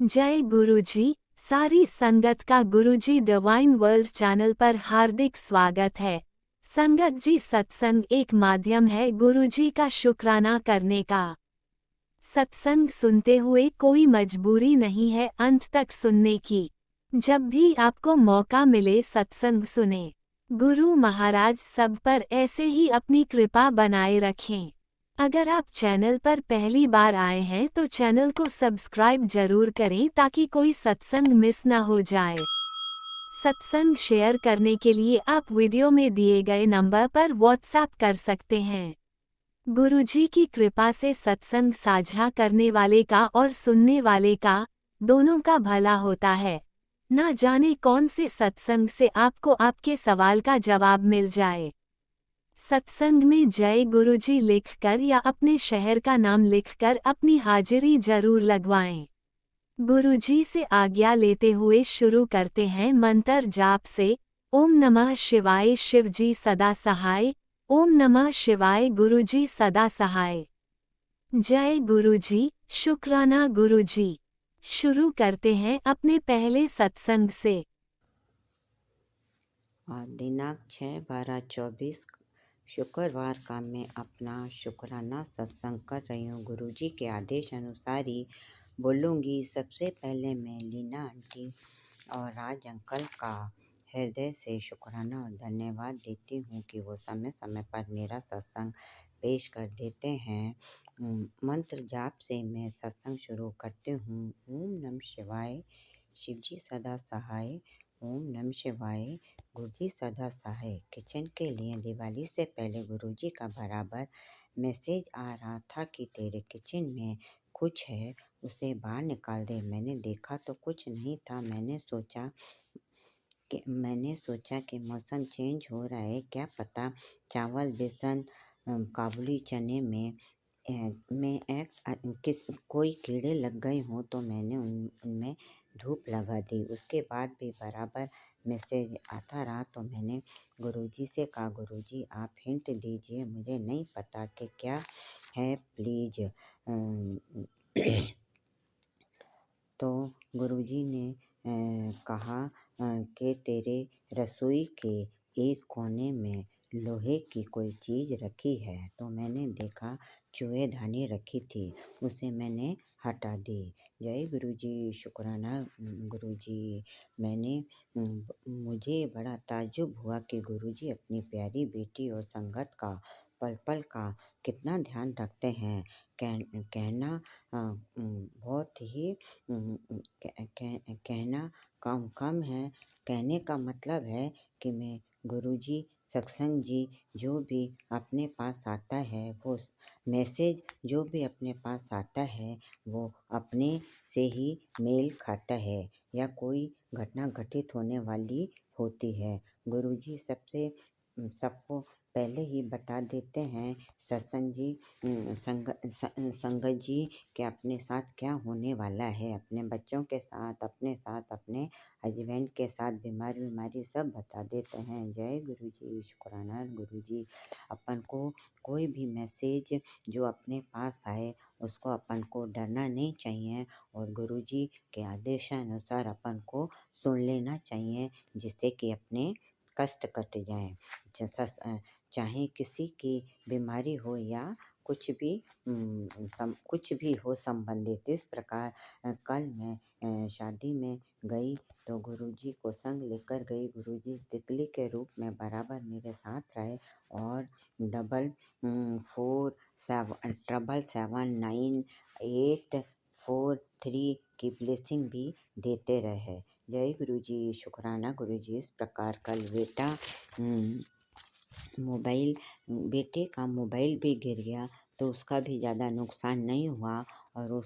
जय गुरुजी। सारी संगत का गुरुजी डिवाइन वर्ल्ड चैनल पर हार्दिक स्वागत है। संगत जी, सत्संग एक माध्यम है गुरुजी का शुक्राना करने का। सत्संग सुनते हुए कोई मजबूरी नहीं है अंत तक सुनने की। जब भी आपको मौका मिले सत्संग सुने। गुरु महाराज सब पर ऐसे ही अपनी कृपा बनाए रखें। अगर आप चैनल पर पहली बार आए हैं तो चैनल को सब्सक्राइब जरूर करें ताकि कोई सत्संग मिस ना हो जाए। सत्संग शेयर करने के लिए आप वीडियो में दिए गए नंबर पर व्हाट्सएप कर सकते हैं। गुरुजी की कृपा से सत्संग साझा करने वाले का और सुनने वाले का, दोनों का भला होता है। ना जाने कौन से सत्संग से आपको आपके सवाल का जवाब मिल जाए। सत्संग में जय गुरुजी लिखकर या अपने शहर का नाम लिखकर अपनी हाजिरी जरूर लगवाएं। गुरुजी से आज्ञा लेते हुए शुरू करते हैं मंत्र जाप से। ओम नमः शिवाय शिवजी सदा सहाय। ओम नमः शिवाय गुरुजी सदा सहाय। जय गुरुजी, शुक्राना गुरुजी। शुरू करते हैं अपने पहले सत्संग से। आज दिनांक 6/12/24 शुक्रवार का मैं अपना शुक्राना सत्संग कर रही हूँ। गुरुजी के आदेश अनुसार ही बोलूँगी। सबसे पहले मैं लीना आंटी और राज अंकल का हृदय से शुक्राना और धन्यवाद देती हूँ कि वो समय समय पर मेरा सत्संग पेश कर देते हैं। मंत्र जाप से मैं सत्संग शुरू करती हूँ। ओम नमः शिवाय शिवजी सदा सहाय। ओम नमः शिवाय गुरुजी सदा सहाय। किचन के लिए दिवाली से पहले गुरुजी का बराबर मैसेज आ रहा था कि तेरे किचन में कुछ है, उसे बाहर निकाल दे। मैंने देखा तो कुछ नहीं था। मैंने सोचा कि मौसम चेंज हो रहा है, क्या पता चावल बेसन काबुली चने में कोई कीड़े लग गए हों, तो मैंने उनमें धूप लगा दी। उसके बाद भी बराबर मैसेज आता रहा तो मैंने गुरुजी से कहा, गुरुजी आप हिंट दीजिए, मुझे नहीं पता कि क्या है, प्लीज। तो गुरुजी ने कहा कि तेरे रसोई के एक कोने में लोहे की कोई चीज़ रखी है। तो मैंने देखा चूहेदानी रखी थी, उसे मैंने हटा दी। जय गुरुजी, शुक्राना गुरुजी। मुझे बड़ा ताज्जुब हुआ कि गुरुजी अपनी प्यारी बेटी और संगत का पल पल का कितना ध्यान रखते हैं। कहना बहुत ही कहना कम है। कहने का मतलब है कि मैं गुरुजी सत्संग जी जो भी अपने पास आता है, वो मैसेज जो भी अपने पास आता है, वो अपने से ही मेल खाता है या कोई घटना घटित होने वाली होती है। गुरुजी सबको पहले ही बता देते हैं सत्संग जी संगत जी कि अपने साथ क्या होने वाला है। अपने बच्चों के साथ, अपने साथ, अपने हस्बैंड के साथ बीमारी सब बता देते हैं। जय गुरुजी, शुक्राना गुरुजी। अपन को कोई भी मैसेज जो अपने पास आए, उसको अपन को डरना नहीं चाहिए और गुरुजी के आदेशानुसार अपन को सुन लेना चाहिए, जिससे कि अपने कष्ट कट जाएं। चाहे किसी की बीमारी हो या कुछ भी हो संबंधित। इस प्रकार कल मैं शादी में गई तो गुरुजी को संग लेकर गई। गुरुजी तितली के रूप में बराबर मेरे साथ रहे और 44779843 की ब्लेसिंग भी देते रहे। जय गुरुजी, शुक्राना गुरुजी। इस प्रकार कल बेटे का मोबाइल भी गिर गया तो उसका भी ज़्यादा नुकसान नहीं हुआ। और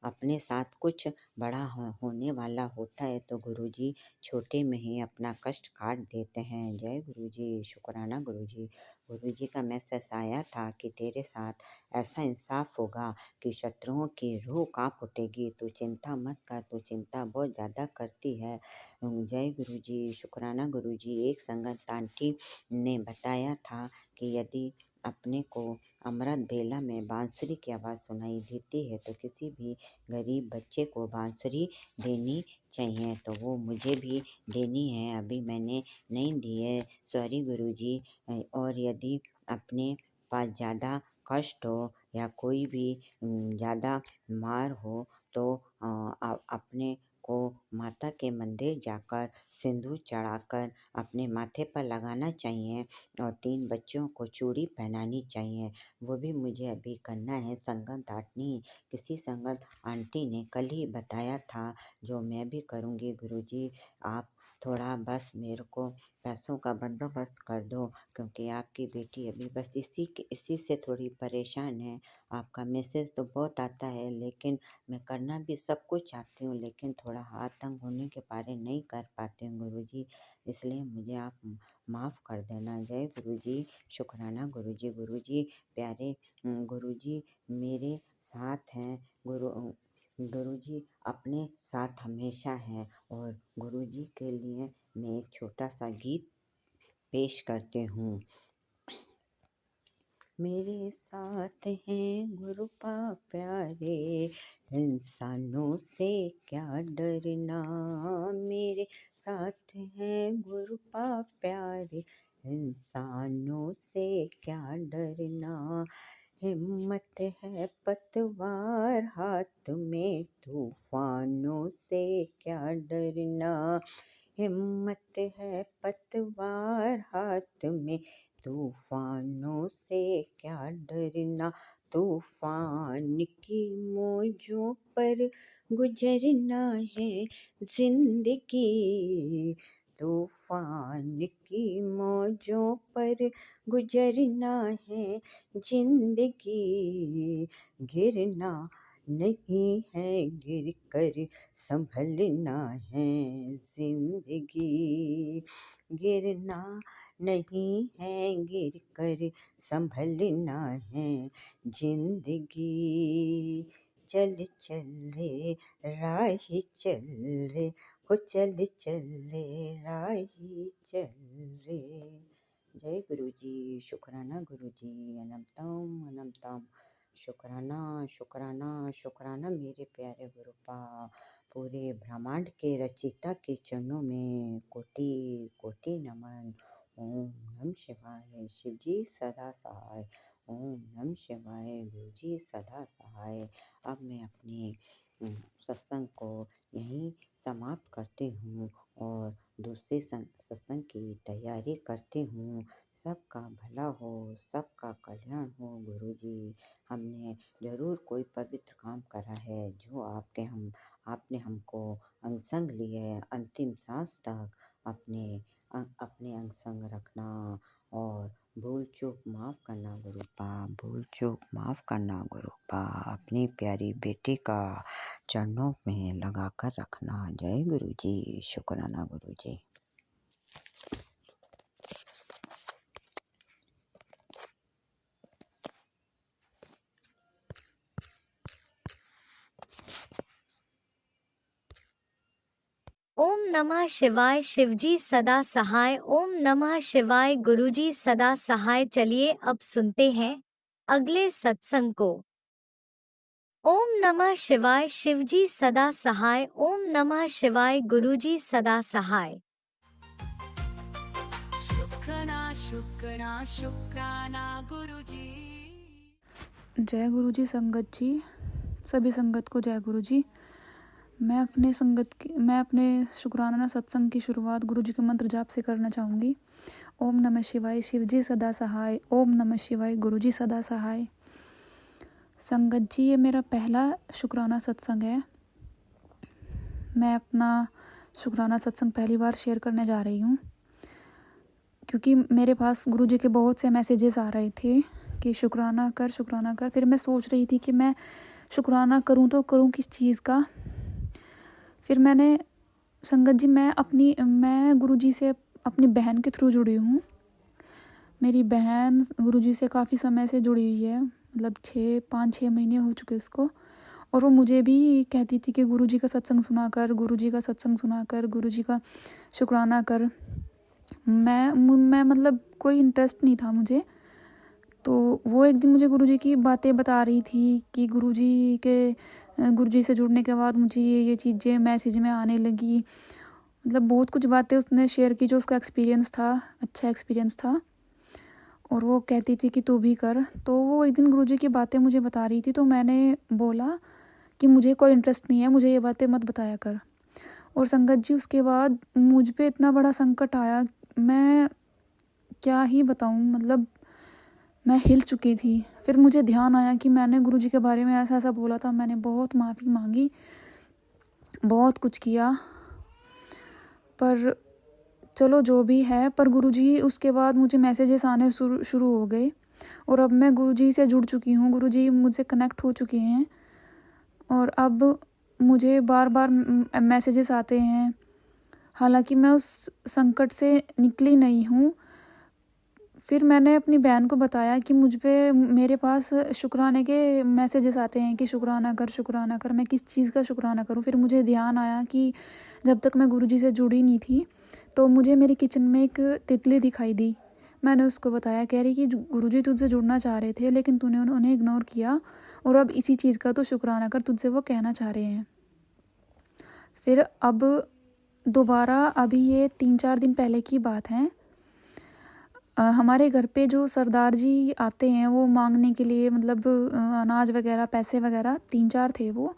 अपने साथ कुछ बड़ा होने वाला होता है तो गुरुजी छोटे में ही अपना कष्ट काट देते हैं। जय गुरुजी, शुक्राना गुरुजी। गुरुजी का मैसेज आया था कि तेरे साथ ऐसा इंसाफ होगा कि शत्रुओं की रूह कांप उठेगी। तू चिंता मत कर, तू चिंता बहुत ज़्यादा करती है। जय गुरुजी, शुक्राना गुरुजी। एक संगत आंटी ने बताया था कि यदि अपने को अमृत बेला में बांसुरी की आवाज़ सुनाई देती है तो किसी भी गरीब बच्चे को बांसुरी देनी चाहिए, तो वो मुझे भी देनी है। अभी मैंने नहीं दी है, सॉरी गुरुजी। और यदि अपने पास ज़्यादा कष्ट हो या कोई भी ज़्यादा बीमार हो तो अपने को माता के मंदिर जाकर सिंदूर चढ़ाकर अपने माथे पर लगाना चाहिए और 3 बच्चों को चूड़ी पहनानी चाहिए। वो भी मुझे अभी करना है। संगत आंटी, किसी संगत आंटी ने कल ही बताया था, जो मैं भी करूँगी गुरुजी। आप थोड़ा बस मेरे को पैसों का बंदोबस्त कर दो, क्योंकि आपकी बेटी अभी बस इसी से थोड़ी परेशान है। आपका मैसेज तो बहुत आता है, लेकिन मैं करना भी सब कुछ चाहती हूँ, लेकिन थोड़ा हाथ तंग होने के कारण नहीं कर पाती हूँ गुरुजी। इसलिए मुझे आप माफ़ कर देना। जय गुरुजी, शुक्राना गुरुजी। गुरुजी प्यारे गुरुजी मेरे साथ हैं। गुरुजी अपने साथ हमेशा हैं। और गुरुजी के लिए मैं एक छोटा सा गीत पेश करती हूँ। मेरे साथ हैं गुरु पाक प्यारे, इंसानों से क्या डरना। मेरे साथ हैं गुरु पाक प्यारे, इंसानों से क्या डरना। हिम्मत है पतवार हाथ में, तूफानों से क्या डरना। हिम्मत है पतवार हाथ में, तूफानों से क्या डरना। तूफान की मौजों पर गुजरना है जिंदगी, तूफान की मौजों पर गुजरना है जिंदगी। गिरना नहीं है, गिर कर संभलना है जिंदगी। गिरना नहीं है, गिर कर संभलना है जिंदगी। चल चल रे राही चल रे, हो चल चल रे राही चल रे। जय गुरुजी, शुक्राना गुरुजी। अनंतम अनंतम शुक्राना शुक्राना शुक्राना मेरे प्यारे गुरुपा। पूरे ब्रह्मांड के रचिता के चरणों में कोटि कोटि नमन। ओम नमः शिवाय। शिवजी सदा सहाय। ओम नमः शिवाय। गुरुजी सदा सहाय। अब मैं अपने सत्संग को यहीं समाप्त करती हूँ और दूसरे सत्संग की तैयारी करती हूँ। सबका भला हो, सबका कल्याण हो गुरुजी। हमने ज़रूर कोई पवित्र काम करा है, जो आपने हमको अंग संग लिए है। अंतिम सांस तक अपने अंग संग रखना और भूल चूक माफ़ करना गुरुपा। भूल चूक माफ़ करना गुरुपा। अपनी प्यारी बेटी का चरणों में लगा कर रखना। जय गुरुजी, शुक्राना गुरुजी। ओम नमः शिवाय। शिवजी सदा सहाय। ओम नमः शिवाय। गुरुजी सदा सहाय। चलिए अब सुनते हैं अगले सत्संग को। ओम नमः शिवाय। शिवजी सदा सहाय। ओम नमः शिवाय। गुरुजी सदा सहाय। शुक्राना शुक्राना शुक्राना गुरुजी। जय गुरुजी संगत जी, सभी संगत को जय गुरुजी। मैं अपने शुक्राना सत्संग की शुरुआत गुरुजी के मंत्र जाप से करना चाहूँगी। ओम नमः शिवाय। शिवजी सदा सहाय। ओम नमः शिवाय। गुरुजी सदा सहाय। संगत जी, ये मेरा पहला शुक्राना सत्संग है। मैं अपना शुक्राना सत्संग पहली बार शेयर करने जा रही हूँ, क्योंकि मेरे पास गुरुजी के बहुत से मैसेजेस आ रहे थे कि शुक्राना कर शुक्राना कर। फिर मैं सोच रही थी कि मैं शुक्राना करूँ तो करूँ किस चीज़ का। फिर मैंने संगत जी मैं गुरुजी से अपनी बहन के थ्रू जुड़ी हूँ। मेरी बहन गुरुजी से काफ़ी समय से जुड़ी हुई है, मतलब 5-6 महीने हो चुके उसको। और वो मुझे भी कहती थी कि गुरुजी का सत्संग सुना कर, गुरुजी का सत्संग सुना कर, गुरुजी का शुक्राना कर। मैं मतलब कोई इंटरेस्ट नहीं था मुझे, तो वो एक दिन मुझे गुरुजी की बातें बता रही थी कि गुरुजी से जुड़ने के बाद मुझे ये चीज़ें मैसेज में आने लगी। मतलब बहुत कुछ बातें उसने शेयर की जो उसका एक्सपीरियंस था, अच्छा एक्सपीरियंस था। और वो कहती थी कि तू भी कर। तो वो एक दिन गुरुजी की बातें मुझे बता रही थी, तो मैंने बोला कि मुझे कोई इंटरेस्ट नहीं है, मुझे ये बातें मत बताया कर। और संगत जी उसके बाद मुझ पे इतना बड़ा संकट आया, मैं क्या ही बताऊँ, मतलब मैं हिल चुकी थी। फिर मुझे ध्यान आया कि मैंने गुरुजी के बारे में ऐसा बोला था। मैंने बहुत माफ़ी मांगी, बहुत कुछ किया, पर चलो जो भी है। पर गुरुजी उसके बाद मुझे मैसेजेस आने शुरू हो गए और अब मैं गुरुजी से जुड़ चुकी हूँ, गुरुजी मुझसे कनेक्ट हो चुके हैं और अब मुझे बार बार मैसेजेस आते हैं। हालांकि मैं उस संकट से निकली नहीं हूँ। फिर मैंने अपनी बहन को बताया कि मेरे पास शुक्राने के मैसेजेस आते हैं कि शुक्राना कर, शुक्राना कर। मैं किस चीज़ का शुक्राना करूं? फिर मुझे ध्यान आया कि जब तक मैं गुरुजी से जुड़ी नहीं थी तो मुझे मेरी किचन में एक तितली दिखाई दी। मैंने उसको बताया, कह रही कि गुरुजी तुझसे जुड़ना चाह रहे थे लेकिन तूने उन्हें इग्नोर किया और अब इसी चीज़ का तो शुक्राना कर, तुझसे वो कहना चाह रहे हैं। फिर अब दोबारा, अभी ये 3-4 दिन पहले की बात है, हमारे घर पे जो सरदार जी आते हैं वो मांगने के लिए, मतलब अनाज वगैरह, पैसे वगैरह, 3-4 थे वो।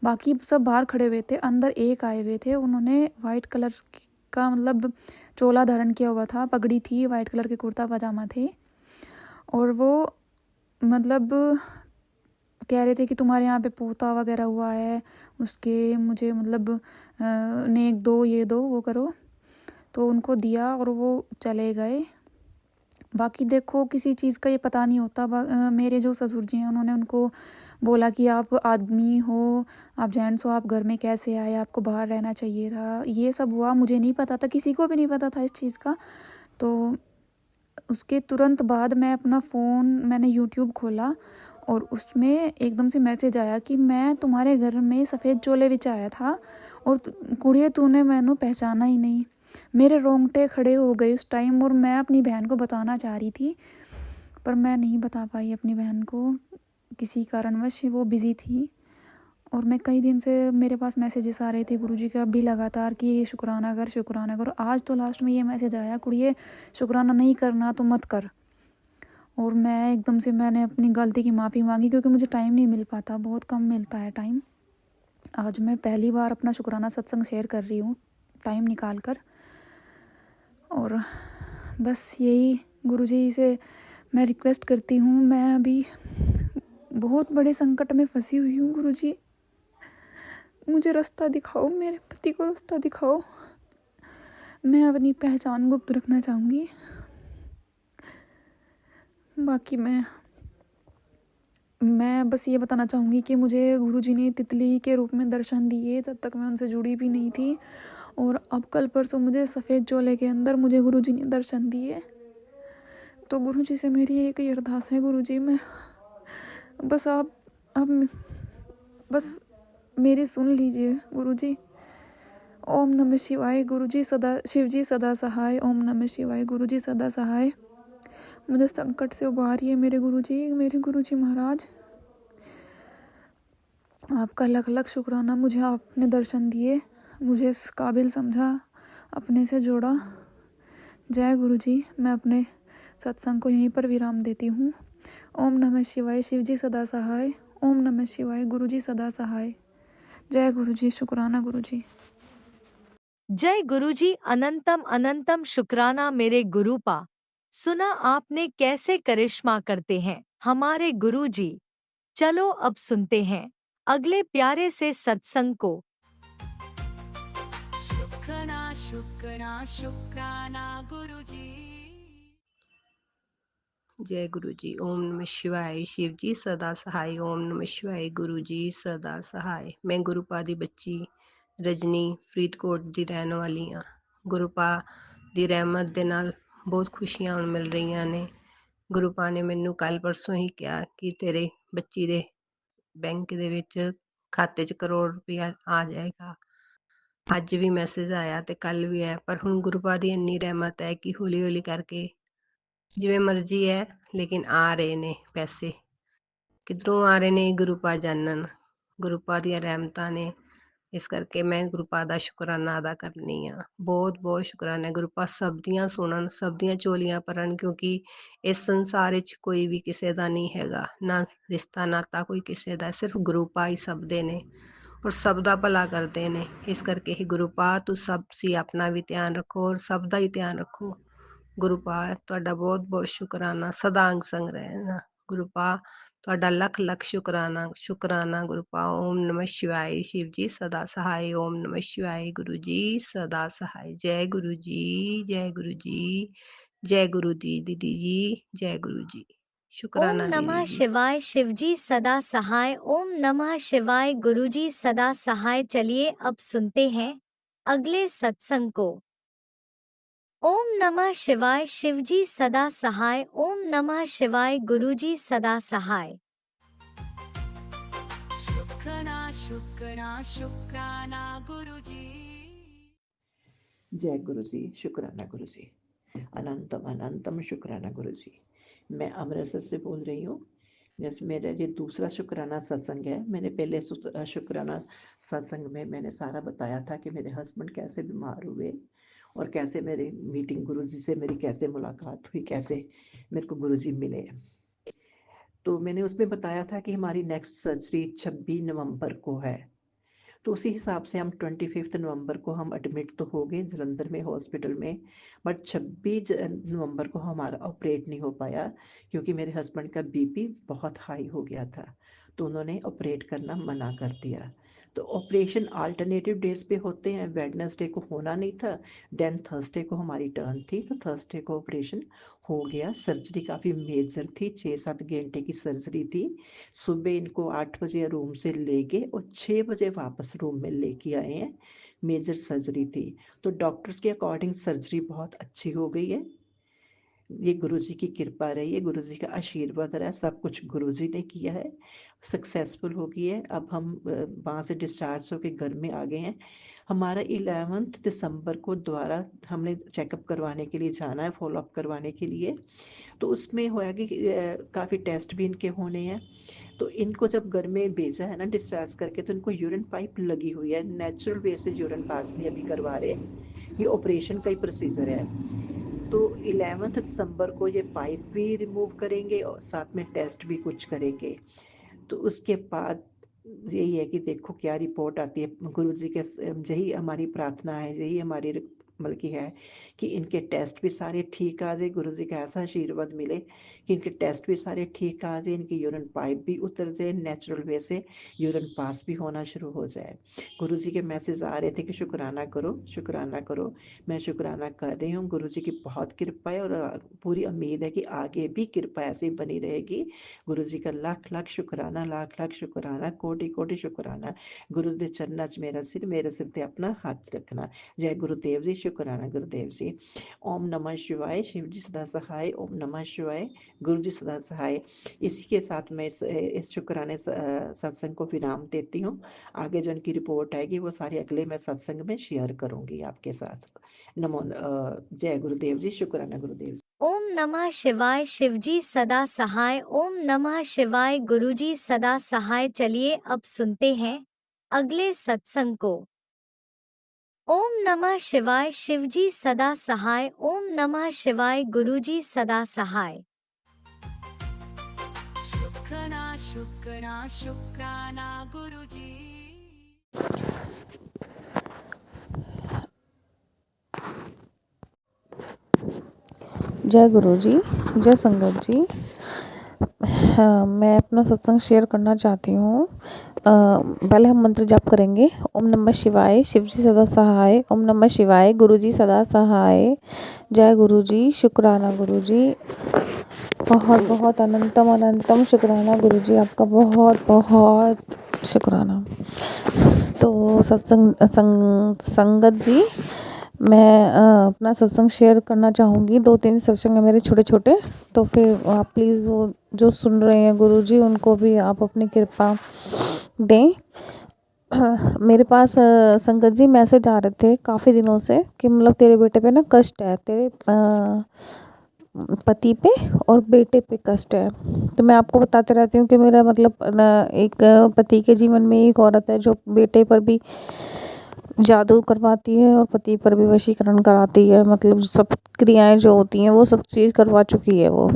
बाकी सब बाहर खड़े हुए थे, अंदर एक आए हुए थे। उन्होंने वाइट कलर का मतलब चोला धारण किया हुआ था, पगड़ी थी, वाइट कलर के कुर्ता पजामा थे और वो मतलब कह रहे थे कि तुम्हारे यहाँ पे पोता वगैरह हुआ है, उसके मुझे मतलब नेक दो, ये दो, वो करो। तो उनको दिया और वो चले गए। बाकी देखो किसी चीज़ का ये पता नहीं होता। मेरे जो ससुर जी हैं उन्होंने उनको बोला कि आप आदमी हो, आप जेंट्स हो, आप घर में कैसे आए, आपको बाहर रहना चाहिए था। ये सब हुआ, मुझे नहीं पता था, किसी को भी नहीं पता था इस चीज़ का। तो उसके तुरंत बाद मैंने यूट्यूब खोला और उसमें एकदम से मैसेज आया कि मैं तुम्हारे घर में सफ़ेद चोले बिछाया था और कुड़िए तूने मैनू पहचाना ही नहीं। मेरे रोंगटे खड़े हो गए उस टाइम और मैं अपनी बहन को बताना चाह रही थी पर मैं नहीं बता पाई अपनी बहन को, किसी कारणवश वो बिज़ी थी। और मैं कई दिन से मेरे पास मैसेजेस आ रहे थे गुरुजी के अभी लगातार कि ये शुक्राना कर, शुक्राना कर। आज तो लास्ट में ये मैसेज आया, कुड़िए शुक्राना नहीं करना तो मत कर। और मैं एकदम से मैंने अपनी गलती की माफ़ी मांगी क्योंकि मुझे टाइम नहीं मिल पाता, बहुत कम मिलता है टाइम। आज मैं पहली बार अपना शुक्राना सत्संग शेयर कर रही हूँ टाइम निकाल कर। और बस यही गुरुजी से मैं रिक्वेस्ट करती हूँ, मैं अभी बहुत बड़े संकट में फंसी हुई हूँ। गुरुजी मुझे रास्ता दिखाओ, मेरे पति को रास्ता दिखाओ। मैं अपनी पहचान गुप्त रखना चाहूँगी। बाकी मैं बस ये बताना चाहूँगी कि मुझे गुरुजी ने तितली के रूप में दर्शन दिए, तब तक मैं उनसे जुड़ी भी नहीं थी। और अब कल परसों मुझे सफ़ेद चोले के अंदर मुझे गुरुजी ने दर्शन दिए। तो गुरुजी से मेरी एक ही अरदास है, गुरुजी मैं बस आप अब बस मेरी सुन लीजिए गुरुजी। ओम नमः शिवाय। गुरुजी सदा, शिवजी सदा सहाय। ओम नमः शिवाय। गुरुजी सदा सहाय। मुझे संकट से उबारिए मेरे गुरुजी महाराज। आपका लख लख शुक्राना, मुझे आपने दर्शन दिए, मुझे इस काबिल समझा, अपने से जोड़ा। जय गुरुजी। मैं अपने सत्संग को यहीं पर विराम देती हूँ। ओम नमः शिवाय। शिवजी सदा सहाय। ओम नमः शिवाय। गुरुजी सदा सहाय। जय गुरुजी। शुक्राना गुरुजी। जय गुरुजी। अनंतम अनंतम शुक्राना मेरे गुरुपा। सुना आपने कैसे करिश्मा करते हैं हमारे गुरुजी। चलो अब सुनते हैं अगले प्यारे से सत्संग को। शुक्राना शुक्राना शुक्राना गुरुजी। जय गुरु जी। ओम नमः शिवाय। शिव जी सदा सहाय। ओम नमः शिवाय। गुरु जी सदा सहाय। मैं गुरुपा दी बच्ची रजनी फरीदकोट ਦੀ ਰਹਿਣ ਵਾਲੀ ਹਾਂ। ਗੁਰੂਪਾ ਦੀ ਰਹਿਮਤ ਦੇ ਨਾਲ ਬਹੁਤ ਖੁਸ਼ੀਆਂ ਹੁਣ ਮਿਲ ਰਹੀਆਂ ਨੇ। ਗੁਰੂਪਾ ਨੇ ਮੈਨੂੰ ਕੱਲ ਪਰਸੋਂ ਹੀ ਕਿਹਾ ਕਿ ਤੇਰੇ ਬੱਚੀ ਦੇ ਬੈਂਕ ਦੇ ਵਿੱਚ ਖਾਤੇ 'ਚ ਕਰੋੜ ਰੁਪਇਆ ਆ ਜਾਏਗਾ। ਅੱਜ ਵੀ ਮੈਸੇਜ ਆਇਆ ਤੇ ਕੱਲ ਵੀ ਆਇਆ, ਪਰ ਹੁਣ ਗੁਰੂਪਾ ਦੀ ਇੰਨੀ ਰਹਿਮਤ ਹੈ ਕਿ ਹੌਲੀ ਹੌਲੀ ਕਰਕੇ ਜਿਵੇਂ ਮਰਜ਼ੀ ਹੈ ਲੇਕਿਨ ਆ ਰਹੇ ਨੇ ਪੈਸੇ, ਕਿੱਧਰੋਂ ਆ ਰਹੇ ਨੇ? ਗੁਰੂ ਪਾ ਜਾਨਣ, ਗੁਰੂ ਪਾ ਦੀਆਂ ਰਹਿਮਤਾਂ ਨੇ। ਇਸ ਕਰਕੇ ਮੈਂ ਗੁਰੂ ਪਾ ਦਾ ਸ਼ੁਕਰਾਨਾ ਅਦਾ ਕਰਨੀ ਆ। ਬਹੁਤ ਬਹੁਤ ਸ਼ੁਕਰਾਨਾ ਗੁਰੂ ਪਾ ਸਭ ਦੀਆਂ ਸੁਣਨ, ਸਭ ਦੀਆਂ ਝੋਲੀਆਂ ਭਰਨ, ਕਿਉਂਕਿ ਇਸ ਸੰਸਾਰ ਵਿੱਚ ਕੋਈ ਵੀ ਕਿਸੇ ਦਾ ਨਹੀਂ ਹੈਗਾ, ਨਾ ਰਿਸ਼ਤਾ ਨਾਤਾ ਕੋਈ ਕਿਸੇ ਦਾ, ਸਿਰਫ ਗੁਰੂ ਪਾ ਹੀ ਸਭ ਦੇ ਨੇ ਔਰ ਸਭ ਦਾ ਭਲਾ ਕਰਦੇ ਨੇ। ਇਸ ਕਰਕੇ ਹੀ ਗੁਰੂ ਪਾ ਤੂੰ ਸਭ ਸੀ ਆਪਣਾ ਵੀ ਧਿਆਨ ਰੱਖੋ ਔਰ ਸਭ ਦਾ ਹੀ ਧਿਆਨ ਰੱਖੋ। ਗੁਰੂ ਪਾ ਤੁਹਾਡਾ ਬਹੁਤ ਬਹੁਤ ਸ਼ੁਕਰਾਨਾ, ਸਦਾ ਅੰਗ ਸੰਗ ਰਹਿਣਾ। ਗੁਰੂ ਪਾ ਤੁਹਾਡਾ ਲੱਖ ਲੱਖ ਸ਼ੁਕਰਾਨਾ, ਸ਼ੁਕਰਾਨਾ ਗੁਰੂ ਪਾ। ਓਮ ਨਮः शिवाय शिव जी सदा सहाय। ओम नमः शिवाय गुरु जी सदा सहाय। जय गुरु जी, जय गुरु जी, जय गुरु जी दीदी जी, जय गुरु जी। ओम शुक्राना दीदी नमः जी। शिवाय शिवजी सदा सहाय। ओम नमः शिवाय गुरुजी सदा सहाय। चलिए अब सुनते हैं अगले सत्संग को। ओम नमः शिवाय शिवजी सदा सहाय। ओम नमः शिवाय गुरुजी सदा सहाय। शुक्राना गुरुजी। जय गुरु जी, शुक्राना गुरु जी, अनंतम अनंतम शुक्राना गुरु जी। मैं अमृतसर से बोल रही हूँ। जैसे मेरा ये दूसरा शुक्राना सत्संग है। मैंने पहले शुक्राना सत्संग में मैंने सारा बताया था कि मेरे हस्बैंड कैसे बीमार हुए और कैसे मेरी मीटिंग गुरु जी से मेरी कैसे मुलाकात हुई, कैसे मेरे को गुरु जी मिले। तो मैंने उसमें बताया था कि हमारी नेक्स्ट सर्जरी 26 नवंबर को है। तो उसी हिसाब से हम 25 नवंबर को हम एडमिट तो हो गए जलंधर में हॉस्पिटल में, बट 26 नवंबर को हमारा ऑपरेट नहीं हो पाया क्योंकि मेरे हस्बैंड का बीपी बहुत हाई हो गया था, तो उन्होंने ऑपरेट करना मना कर दिया। तो ऑपरेशन अल्टरनेटिव डेज पे होते हैं। वेडनेसडे को होना नहीं था, देन थर्सडे को हमारी टर्न थी, तो थर्सडे को ऑपरेशन हो गया। सर्जरी काफ़ी मेजर थी, 6-7 घंटे की सर्जरी थी। सुबह इनको 8 बजे रूम से ले गए और 6 बजे वापस रूम में लेके आए हैं। मेजर सर्जरी थी, तो डॉक्टर्स के अकॉर्डिंग सर्जरी बहुत अच्छी हो गई है। ये गुरुजी की कृपा रही है, गुरुजी का आशीर्वाद रहा है, सब कुछ गुरुजी ने किया है, सक्सेसफुल हो गई है। अब हम वहाँ से डिस्चार्ज होकर घर में आ गए हैं। हमारा 11 दिसंबर को दोबारा हमने चेकअप करवाने के लिए जाना है, फॉलोअप करवाने के लिए। तो उसमें होया कि काफ़ी टेस्ट भी इनके होने हैं। तो इनको जब घर में भेजा है ना डिस्चार्ज करके, तो इनको यूरिन पाइप लगी हुई है। नेचुरल वे से यूरिन पास नहीं अभी करवा रहे, ये ऑपरेशन का ही प्रोसीजर है। तो 11 दिसंबर को ये पाइप भी रिमूव करेंगे और साथ में टेस्ट भी कुछ करेंगे। तो उसके बाद यही है कि देखो क्या रिपोर्ट आती है। गुरुजी के यही हमारी प्रार्थना है, यही हमारी बल्कि है कि इनके टेस्ट भी सारे ठीक आ जाए। गुरुजी का ऐसा आशीर्वाद मिले कि इनके टेस्ट भी सारे ठीक आ जाए, इनकी यूरिन पाइप भी उतर जाए, नेचुरल वे से यूरिन पास भी होना शुरू हो जाए। गुरुजी के मैसेज आ रहे थे कि शुक्राना करो, शुक्राना करो। मैं शुक्राना कर रही हूँ। गुरुजी की बहुत कृपा है और पूरी उम्मीद है कि आगे भी कृपा ऐसे ही बनी रहेगी। गुरुजी का लाख लाख शुक्राना, लाख लाख शुक्राना, कोटि कोटि शुक्राना। गुरु के चरणों च मेरे सिर ते अपना हाथ रखना। जय गुरुदेव जी, शुक्राना गुरुदेव जी। ओम नमः शिवाय, शिव जी सदा सहाय। ओम नमः शिवाय, गुरु जी सदा सहाय। इसी के साथ मैं इस शुक्राने सत्संग को विराम देती हूँ। आगे जो इनकी रिपोर्ट आएगी वो सारी अगले मैं सत्संग में शेयर करूँगी आपके साथ। नमो जय गुरुदेव जी, शुक्राना गुरुदेव। ओम नमः शिवाय शिवजी सदा सहाय। ओम नमः शिवाय गुरुजी सदा सहाय। चलिए अब सुनते हैं अगले सत्संग को। ओम नमः शिवाय शिवजी सदा सहाय। ओम नमः शिवाय गुरुजी सदा सहाय। शुक्राना गुरुजी। जय गुरु जी, जय संगत जी। मैं अपना सत्संग शेयर करना चाहती हूँ। पहले हम मंत्र जाप करेंगे। ओम नमः शिवाय, शिव जी सदा सहाय। ओम नमः शिवाय, गुरु जी सदा सहाय। जय गुरु जी, शुक्राना गुरु जी, बहुत बहुत अनंतम अनंतम शुक्राना गुरु जी, आपका बहुत बहुत शुक्राना। तो संगत जी, मैं अपना सत्संग शेयर करना चाहूँगी। 2-3 सत्संग है मेरे छोटे छोटे, तो फिर आप प्लीज़ वो जो सुन रहे हैं गुरु जी उनको भी आप अपनी कृपा दें। मेरे पास संगत जी मैसेज आ रहे थे काफ़ी दिनों से कि मतलब तेरे बेटे पे ना कष्ट है, तेरे पति पे और बेटे पे कष्ट है। तो मैं आपको बताते रहती हूँ कि मेरा मतलब एक पति के जीवन में एक औरत है जो बेटे पर भी जादू करवाती है और पति पर भी वशीकरण कराती है। मतलब सब क्रियाएं जो होती हैं वो सब चीज़ करवा चुकी है, वो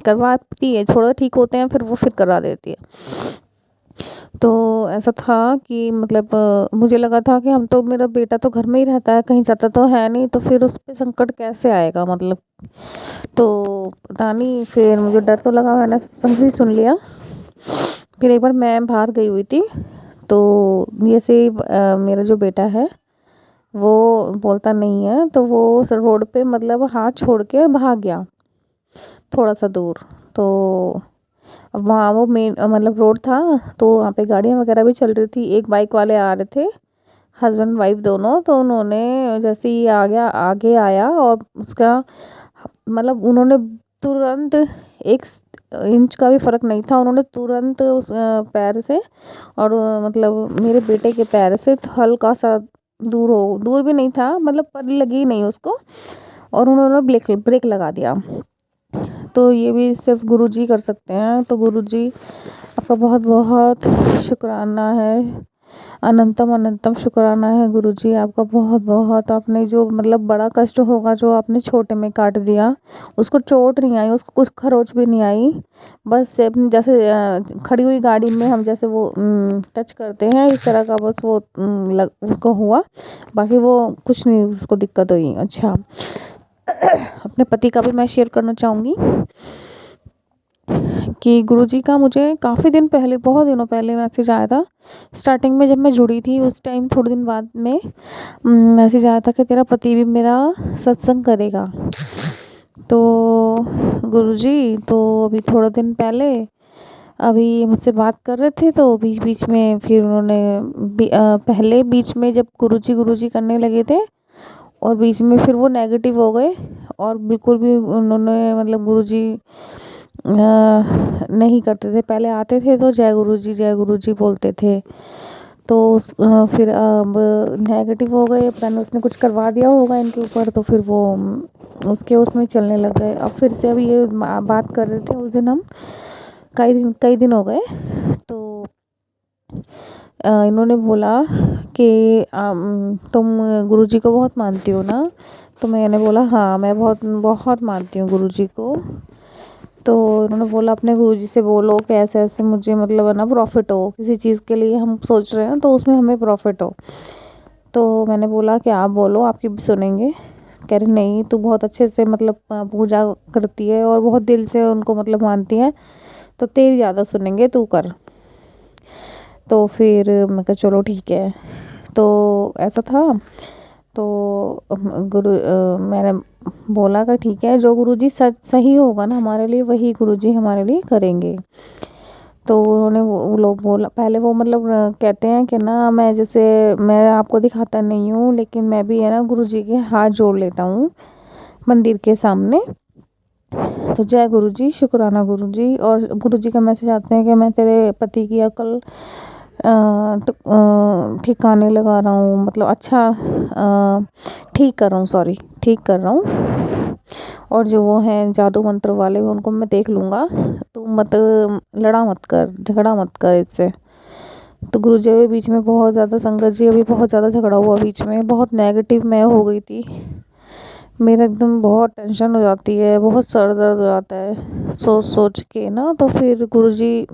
करवाती है, थोड़ा ठीक होते हैं फिर वो फिर करा देती है। तो ऐसा था कि मतलब मुझे लगा था कि हम तो, मेरा बेटा तो घर में ही रहता है, कहीं जाता तो है नहीं, तो फिर उस पे संकट कैसे आएगा मतलब। तो पता नहीं, फिर मुझे डर तो लगा, मैंने सत्संग भी सुन लिया। फिर एक बार मैं बाहर गई हुई थी, तो जैसे मेरा जो बेटा है वो बोलता नहीं है, तो वो रोड पे मतलब हाथ छोड़ के भाग गया थोड़ा सा दूर। तो अब वहाँ वो मेन मतलब रोड था, तो वहाँ पे गाड़ियाँ वगैरह भी चल रही थी। एक बाइक वाले आ रहे थे, हस्बैंड वाइफ दोनों। तो उन्होंने जैसे ही आगे आया और उसका मतलब उन्होंने तुरंत 1 इंच का भी फ़र्क नहीं था, उन्होंने तुरंत उस पैर से और मतलब मेरे बेटे के पैर से हल्का सा दूर भी नहीं था, मतलब पर लगी ही नहीं उसको, और उन्होंने ब्रेक लगा दिया। तो ये भी सिर्फ गुरुजी कर सकते हैं। तो गुरुजी आपका बहुत बहुत शुक्राना है, अनंतम अनंतम शुक्राना है गुरुजी आपका, बहुत बहुत। आपने जो मतलब बड़ा कष्ट होगा जो आपने छोटे में काट दिया, उसको चोट नहीं आई, उसको कुछ खरोच भी नहीं आई, बस से अपनी जैसे खड़ी हुई गाड़ी में हम जैसे वो टच करते हैं इस तरह का बस वो उसको हुआ, बाकी वो कुछ नहीं उसको दिक्कत हुई। अच्छा, अपने पति का भी मैं शेयर करना चाहूँगी कि गुरुजी का मुझे काफ़ी दिन पहले, बहुत दिनों पहले मैसेज आया था। स्टार्टिंग में जब मैं जुड़ी थी उस टाइम थोड़े दिन बाद में मैसेज आया था कि तेरा पति भी मेरा सत्संग करेगा। तो गुरुजी तो अभी थोड़े दिन पहले अभी मुझसे बात कर रहे थे, तो बीच बीच में फिर उन्होंने पहले बीच में जब गुरुजी करने लगे थे और बीच में फिर वो नेगेटिव हो गए और बिल्कुल भी उन्होंने मतलब गुरुजी नहीं करते थे। पहले आते थे तो जय गुरुजी बोलते थे, तो फिर अब नेगेटिव हो गए, पता नहीं उसने कुछ करवा दिया होगा इनके ऊपर, तो फिर वो उसमें चलने लग गए। अब फिर से अभी ये बात कर रहे थे उस दिन हम, कई दिन हो गए। तो इन्होंने बोला कि तुम गुरुजी को बहुत मानती हो ना? तो मैंने बोला हाँ, मैं बहुत मानती हूँ गुरुजी को। तो उन्होंने बोला अपने गुरुजी से बोलो कि ऐसे ऐसे मुझे मतलब है ना प्रॉफिट हो, किसी चीज़ के लिए हम सोच रहे हैं तो उसमें हमें प्रॉफिट हो। तो मैंने बोला कि आप बोलो, आपकी भी सुनेंगे। कह रहे नहीं, तू बहुत अच्छे से मतलब पूजा करती है और बहुत दिल से उनको मतलब मानती है, तो तेरी ज़्यादा सुनेंगे, तू कर। तो फिर मैं कहा चलो ठीक है। तो ऐसा था, तो मैंने बोला कि ठीक है, जो गुरुजी सही होगा ना हमारे लिए वही गुरुजी हमारे लिए करेंगे। तो उन्होंने वो लोग बोला, पहले वो मतलब कहते हैं कि ना मैं आपको दिखाता नहीं हूँ, लेकिन मैं भी है ना गुरुजी के हाथ जोड़ लेता हूँ मंदिर के सामने। तो जय गुरुजी, शुक्राना गुरुजी। और गुरुजी का मैसेज आते हैं कि मैं तेरे पति की अकल ठिकाने लगा रहा हूँ, मतलब अच्छा ठीक कर रहा हूँ। और जो वो हैं जादू मंत्र वाले उनको मैं देख लूँगा, तू झगड़ा मत कर इससे। तो गुरुजी के बीच में बहुत ज़्यादा, संगत जी अभी बहुत ज़्यादा झगड़ा हुआ बीच में, बहुत नेगेटिव मैं हो गई थी। मेरा एकदम बहुत टेंशन हो जाती है, बहुत सर दर्द हो जाता है सोच के ना। तो फिर गुरुजी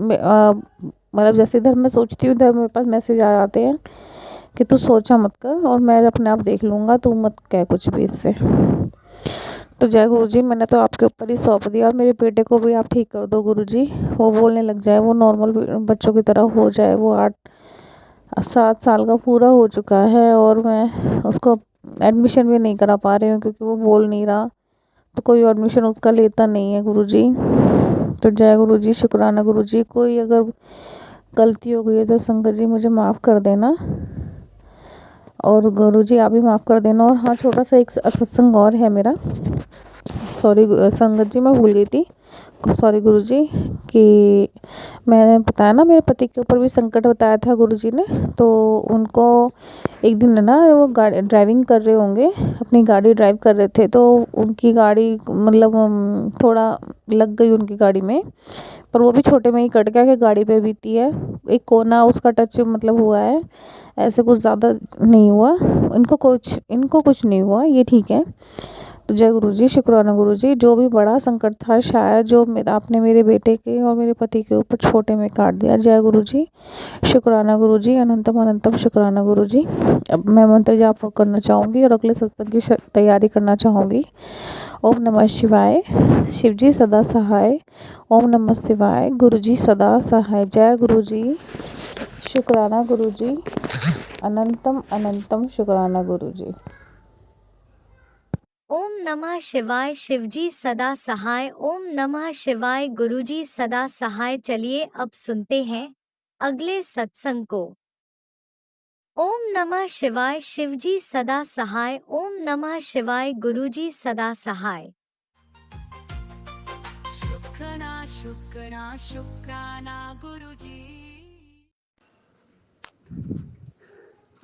मतलब जैसे इधर मैं सोचती हूँ इधर मेरे पास मैसेज आ जाते हैं कि तू सोचा मत कर और मैं अपने आप देख लूँगा, तू मत कह कुछ भी इससे। तो जय गुरुजी, मैंने तो आपके ऊपर ही सौंप दिया, और मेरे बेटे को भी आप ठीक कर दो गुरुजी, वो बोलने लग जाए, वो नॉर्मल बच्चों की तरह हो जाए। वो 7 साल का पूरा हो चुका है और मैं उसको एडमिशन भी नहीं करा पा रही हूँ क्योंकि वो बोल नहीं रहा, तो कोई एडमिशन उसका लेता नहीं है गुरुजी। तो जय गुरुजी, शुक्राना गुरुजी। कोई अगर गलती हो गई है तो संगत जी मुझे माफ़ कर देना, और गुरुजी आप भी माफ़ कर देना। और हाँ, छोटा सा एक सत्संग और है मेरा, सॉरी संगत जी मैं भूल गई थी, सॉरी गुरुजी, कि मैंने बताया ना मेरे पति के ऊपर भी संकट बताया था गुरुजी ने। तो उनको एक दिन ना वो गाड़ी ड्राइविंग कर रहे होंगे, अपनी गाड़ी ड्राइव कर रहे थे, तो उनकी गाड़ी मतलब थोड़ा लग गई उनकी गाड़ी में, पर वो भी छोटे में ही कट गया कि गाड़ी पे बीती है, एक कोना उसका टच मतलब हुआ है, ऐसे कुछ ज़्यादा नहीं हुआ। इनको कुछ नहीं हुआ, ये ठीक है। तो जय गुरुजी, शुक्राना गुरुजी, जो भी बड़ा संकट था शायद जो मेरा आपने मेरे बेटे के और मेरे पति के ऊपर छोटे में काट दिया। जय गुरुजी, शुक्राना गुरुजी, अनंतम अनंतम शुक्राना गुरुजी। अब मैं मंत्र जाप करना चाहूँगी और अगले सत्संग की तैयारी करना चाहूँगी। ओम नमः शिवाय, शिवजी सदा सहाय। ओम नमः शिवाय, गुरुजी सदा सहाय। जय गुरुजी, शुक्राना गुरुजी, अनंतम अनंतम शुक्राना गुरुजी। ओम नमः शिवाय, शिवजी सदा सहाय। ओम नमः शिवाय, गुरुजी सदा सहाय। चलिए अब सुनते हैं अगले सत्संग को। ओम नमः शिवाय, शिवजी सदा सहाय। ओम नमः शिवाय, गुरुजी सदा सहाय। शुक्राना शुक्राना शुक्राना गुरुजी।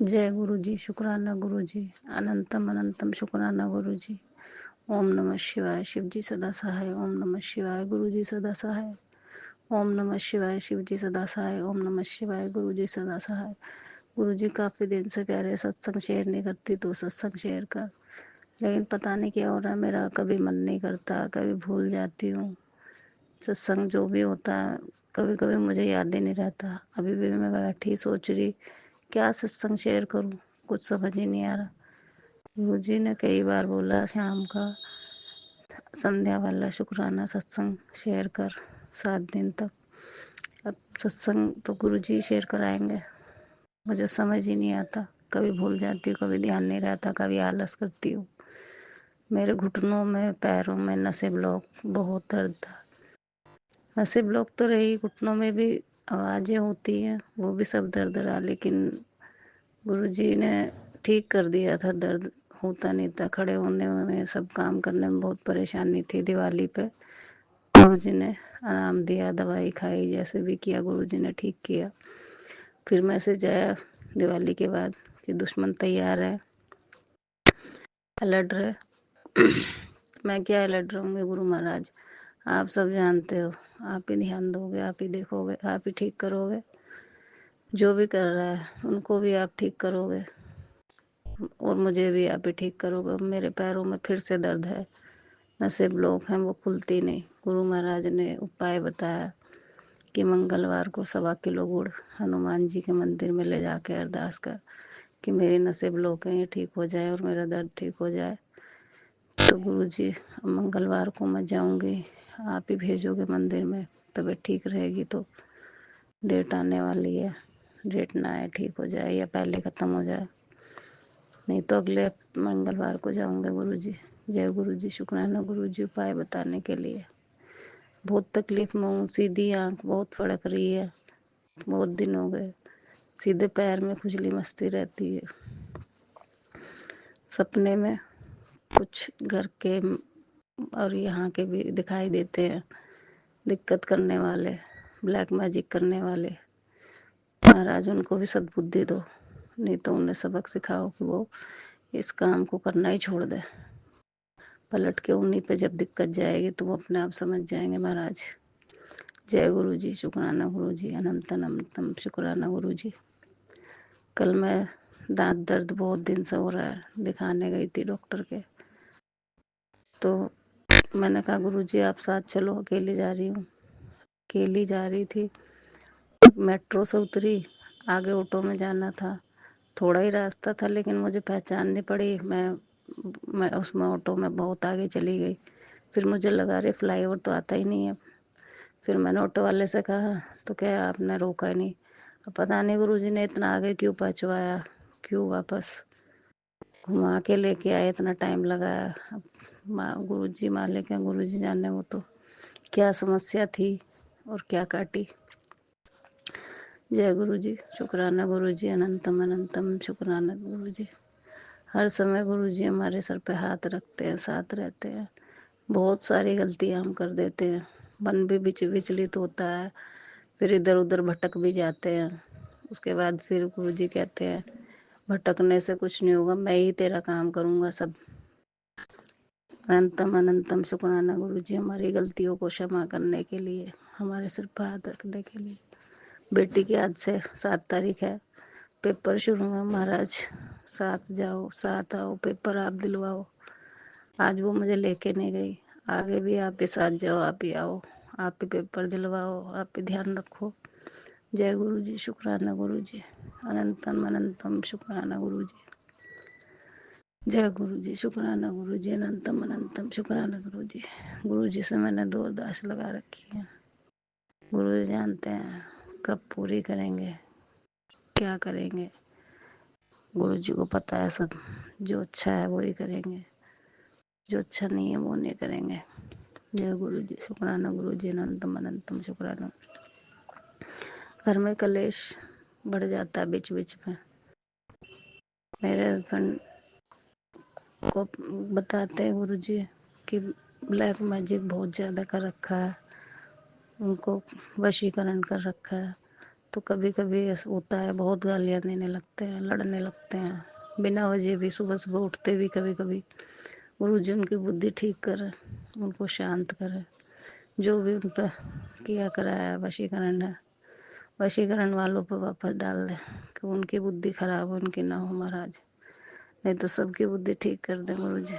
जय गुरुजी, शुक्राना गुरुजी, अनंतम अनंतम शुक्राना गुरुजी। ओम नमः शिवाय, शिवजी सदा सहाय। ओम नमः शिवाय, गुरुजी सदा सहाय। ओम नमः शिवाय, शिवजी सदा सहाय। ओम नमः शिवाय, गुरुजी सदा सहाय। गुरुजी काफी दिन से कह रहे सत्संग शेयर नहीं करती, तो सत्संग शेयर कर, लेकिन पता नहीं क्या हो रहा है, मेरा कभी मन नहीं करता, कभी भूल जाती हूँ। सत्संग जो भी होता है कभी कभी मुझे याद ही नहीं रहता। अभी भी मैं बैठी सोच रही क्या सत्संग शेयर करूं, कुछ समझ ही नहीं आ रहा। गुरुजी ने कई बार बोला शाम का संध्या वाला शुक्राना सत्संग शेयर कर 7 दिन तक। अब सत्संग तो गुरुजी शेयर कराएंगे, मुझे समझ ही नहीं आता, कभी भूल जाती हूँ, कभी ध्यान नहीं रहता, कभी आलस करती हूँ। मेरे घुटनों में पैरों में नसें ब्लॉक, बहुत दर्द था। नसें ब्लॉक तो रही, घुटनों में भी आवाज़ें होती हैं, वो भी सब दर्द रहा, लेकिन गुरुजी ने ठीक कर दिया था। दर्द होता नहीं था, खड़े होने में सब काम करने में बहुत परेशानी थी। दिवाली पे गुरुजी ने आराम दिया, दवाई खाई, जैसे भी किया गुरुजी ने ठीक किया। फिर मैसेज आया दिवाली के बाद कि दुश्मन तैयार है, लड़ रहे। मैं क्या लड़ रहूँगी गुरु महाराज, आप सब जानते हो, आप ही ध्यान दोगे, आप ही देखोगे, आप ही ठीक करोगे। जो भी कर रहा है उनको भी आप ठीक करोगे और मुझे भी आप ही ठीक करोगे। मेरे पैरों में फिर से दर्द है, नसें ब्लॉक हैं, वो खुलती नहीं। गुरु महाराज ने उपाय बताया कि मंगलवार को 1.25 किलो गुड़ हनुमान जी के मंदिर में ले जाके अरदास कर कि मेरी नसें ब्लॉक हैं, ये ठीक हो जाए और मेरा दर्द ठीक हो जाए। तो गुरुजी मंगलवार को मैं जाऊंगी, आप ही भेजोगे मंदिर में, तबीयत ठीक रहेगी। तो डेट आने वाली है, डेट ना आए ठीक हो जाए या पहले ख़त्म हो जाए, नहीं तो अगले मंगलवार को जाऊंगे गुरुजी। जय गुरुजी, शुक्राना गुरुजी उपाय बताने के लिए। बहुत तकलीफ में हूँ, सीधी आंख बहुत फड़क रही है, बहुत दिन हो गए। सीधे पैर में खुजली मस्ती रहती है। सपने में कुछ घर के और यहाँ के भी दिखाई देते हैं, दिक्कत करने वाले, ब्लैक मैजिक करने वाले। महाराज उनको भी सद्बुद्धि दो, नहीं तो उन्हें सबक सिखाओ कि वो इस काम को करना ही छोड़ दे। पलट के उन्हीं पे जब दिक्कत जाएगी तो वो अपने आप समझ जाएंगे महाराज। जय गुरुजी, शुक्राना गुरुजी, अनंत अनंतम शुक्राना गुरुजी। कल मैं दांत दर्द बहुत दिन से हो रहा है, दिखाने गई थी डॉक्टर के, तो मैंने कहा गुरुजी आप साथ चलो, अकेली जा रही हूँ। अकेली जा रही थी, मेट्रो से उतरी, आगे ऑटो में जाना था, थोड़ा ही रास्ता था लेकिन मुझे पहचाननी पड़ी। मैं उसमें ऑटो में बहुत आगे चली गई। फिर मुझे लगा अरे फ्लाईओवर तो आता ही नहीं है। फिर मैंने ऑटो वाले से कहा तो क्या आपने रोका ही नहीं। अब पता नहीं गुरुजी ने इतना आगे क्यों पहुँचवाया, क्यों वापस घुमा के लेके आए, इतना टाइम लगाया। अब गुरुजी मालिक है, गुरुजी जाने वो तो क्या समस्या थी और क्या काटी। जय गुरुजी, शुक्राना गुरुजी, अनंतम अनंतम शुक्राना गुरुजी। हर समय गुरुजी हमारे सर पे हाथ रखते हैं, साथ रहते हैं। बहुत सारी गलतियां हम कर देते हैं, मन भी विचलित होता है, फिर इधर उधर भटक भी जाते हैं। उसके बाद फिर गुरुजी कहते हैं भटकने से कुछ नहीं होगा, मैं ही तेरा काम करूँगा सब। अनंतम अनंतम शुक्राना गुरुजी हमारी गलतियों को क्षमा करने के लिए, हमारे सिर पर हाथ रखने के लिए। बेटी की आज से 7 तारीख है, पेपर शुरू हुआ महाराज, साथ जाओ साथ आओ, पेपर आप दिलवाओ। आज वो मुझे लेके नहीं गई, आगे भी आप ही साथ जाओ, आप ही आओ, आप ही पेपर दिलवाओ, आप ही ध्यान रखो। जय गुरु जी, शुक्राना गुरु जी, अनंतम अनंतम शुक्राना गुरु जी। जय गुरु जी, शुक्राना गुरु जी, अनंतम अनंतम शुक्राना गुरु जी। गुरु जी से मैंने 2 अरदास लगा रखी है। गुरु जी जानते हैं कब पूरी करेंगे, क्या करेंगे। गुरु जी को पता है सब, जो अच्छा है वो ही करेंगे, जो अच्छा नहीं है वो नहीं करेंगे। जय गुरु जी, शुक्राना गुरु जी, अनंतम अनंतम शुक्राना। घर में कलेश बढ़ जाता है बीच बीच में। मेरे हस्बैंड को बताते हैं गुरु जी कि ब्लैक मैजिक बहुत ज़्यादा कर रखा है, उनको वशीकरण कर रखा है। तो कभी कभी ऐसा होता है, बहुत गालियाँ देने लगते हैं, लड़ने लगते हैं बिना वजह भी, सुबह सुबह उठते भी कभी कभी। गुरु जी उनकी बुद्धि ठीक करे, उनको शांत करे। जो भी उन पर किया कराया वशीकरण है, वशीकरण वालों पर वापस डाल दें कि उनकी बुद्धि खराब उनकी ना हो महाराज, नहीं तो सबकी बुद्धि ठीक कर दें गुरु जी।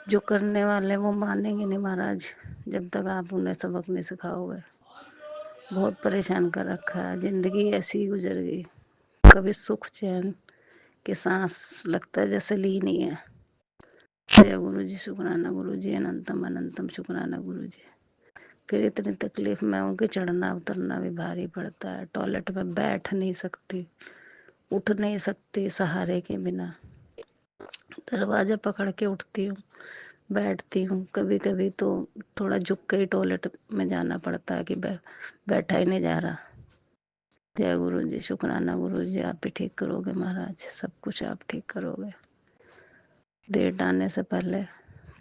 जो करने वाले वो मानेंगे नहीं महाराज, जब तक आप उन्हें सबक नहीं सिखाओगे। बहुत परेशान कर रखा है, जिंदगी ऐसी ही गुजर गई, कभी सुख चैन की सांस लगता है जैसे ली नहीं है। जय गुरु जी, शुक्राना गुरु जी, अनंतम अनंतम शुक्राना गुरु जी। फिर इतनी तकलीफ में उनके चढ़ना उतरना भी भारी पड़ता है। टॉयलेट में बैठ नहीं सकती, उठ नहीं सकती सहारे के बिना, दरवाजा पकड़ के उठती हूँ, बैठती हूँ। कभी कभी तो थोड़ा झुक के ही टॉयलेट में जाना पड़ता है कि बैठा ही नहीं जा रहा। जय गुरु जी, शुक्राना गुरु जी, आप भी ठीक करोगे महाराज, सब कुछ आप ठीक करोगे। डेट आने से पहले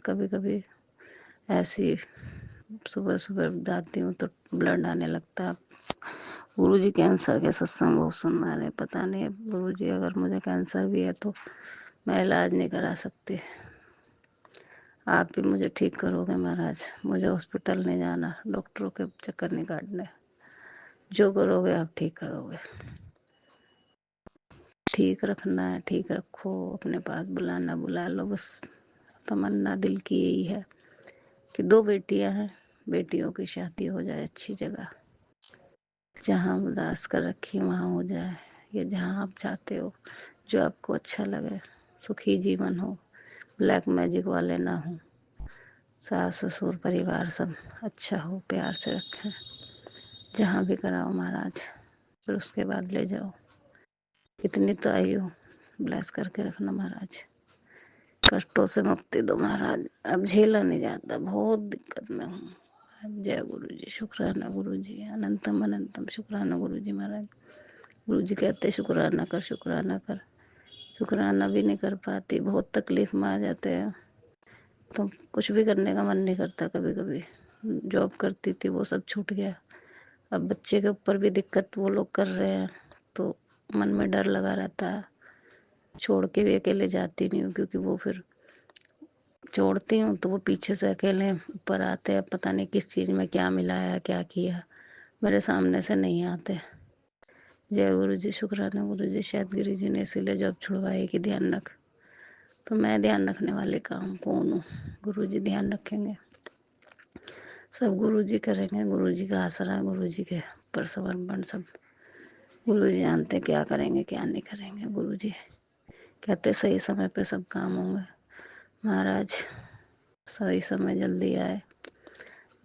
कभी कभी ऐसी सुबह सुबह जाती हूँ तो ब्लड आने लगता है। गुरु जी कैंसर के सत्संग बहुत सुनवा रहे, पता नहीं गुरु जी अगर मुझे कैंसर भी है तो मैं इलाज नहीं करा सकती, आप भी मुझे ठीक करोगे महाराज। मुझे हॉस्पिटल नहीं जाना, डॉक्टरों के चक्कर नहीं काटने, जो करोगे आप ठीक करोगे। ठीक रखना है, ठीक रखो, अपने पास बुलाना बुला लो, बस तमन्ना दिल की यही है कि 2 बेटियां हैं, बेटियों की शादी हो जाए अच्छी जगह, जहाँ उदास कर रखी वहाँ हो जाए, या जहाँ आप चाहते हो, जो आपको अच्छा लगे, सुखी जीवन हो, ब्लैक मैजिक वाले ना हो, सास ससुर परिवार सब अच्छा हो, प्यार से रखें। जहाँ भी कराओ महाराज, फिर उसके बाद ले जाओ। इतनी तो आयु ब्लेस करके रखना महाराज, कष्टों से मुक्ति दो महाराज, अब झेला नहीं जाता, बहुत दिक्कत में हूँ। जय गुरु जी, शुक्राना गुरु जी, अनंतम अनंतम शुक्राना गुरु जी महाराज। गुरु जी कहते शुक्राना कर, शुक्राना कर, शुक्राना भी नहीं कर पाती, बहुत तकलीफ में आ जाते हैं तो कुछ भी करने का मन नहीं करता। कभी कभी जॉब करती थी वो सब छूट गया, अब बच्चे के ऊपर भी दिक्कत वो लोग कर रहे हैं तो मन में डर लगा रहता है। छोड़ के भी अकेले जाती नहीं हूँ, क्योंकि वो फिर छोड़ती हूँ तो वो पीछे से अकेले ऊपर आते हैं, पता नहीं किस चीज़ में क्या मिलाया क्या किया, मेरे सामने से नहीं आते। जय गुरु जी, शुक्राना गुरु जी, शायद गुरु जी ने इसीलिए जॉब छुड़वाई कि ध्यान रख, तो मैं ध्यान रखने वाले काम कौन हूँ, गुरु जी ध्यान रखेंगे, सब गुरु जी करेंगे, गुरु जी का आसरा, गुरु जी के ऊपर समर्पण सब। गुरु जी जानते क्या करेंगे क्या नहीं करेंगे, गुरु जी कहते सही समय पे सब काम होंगे महाराज, सही समय जल्दी आए।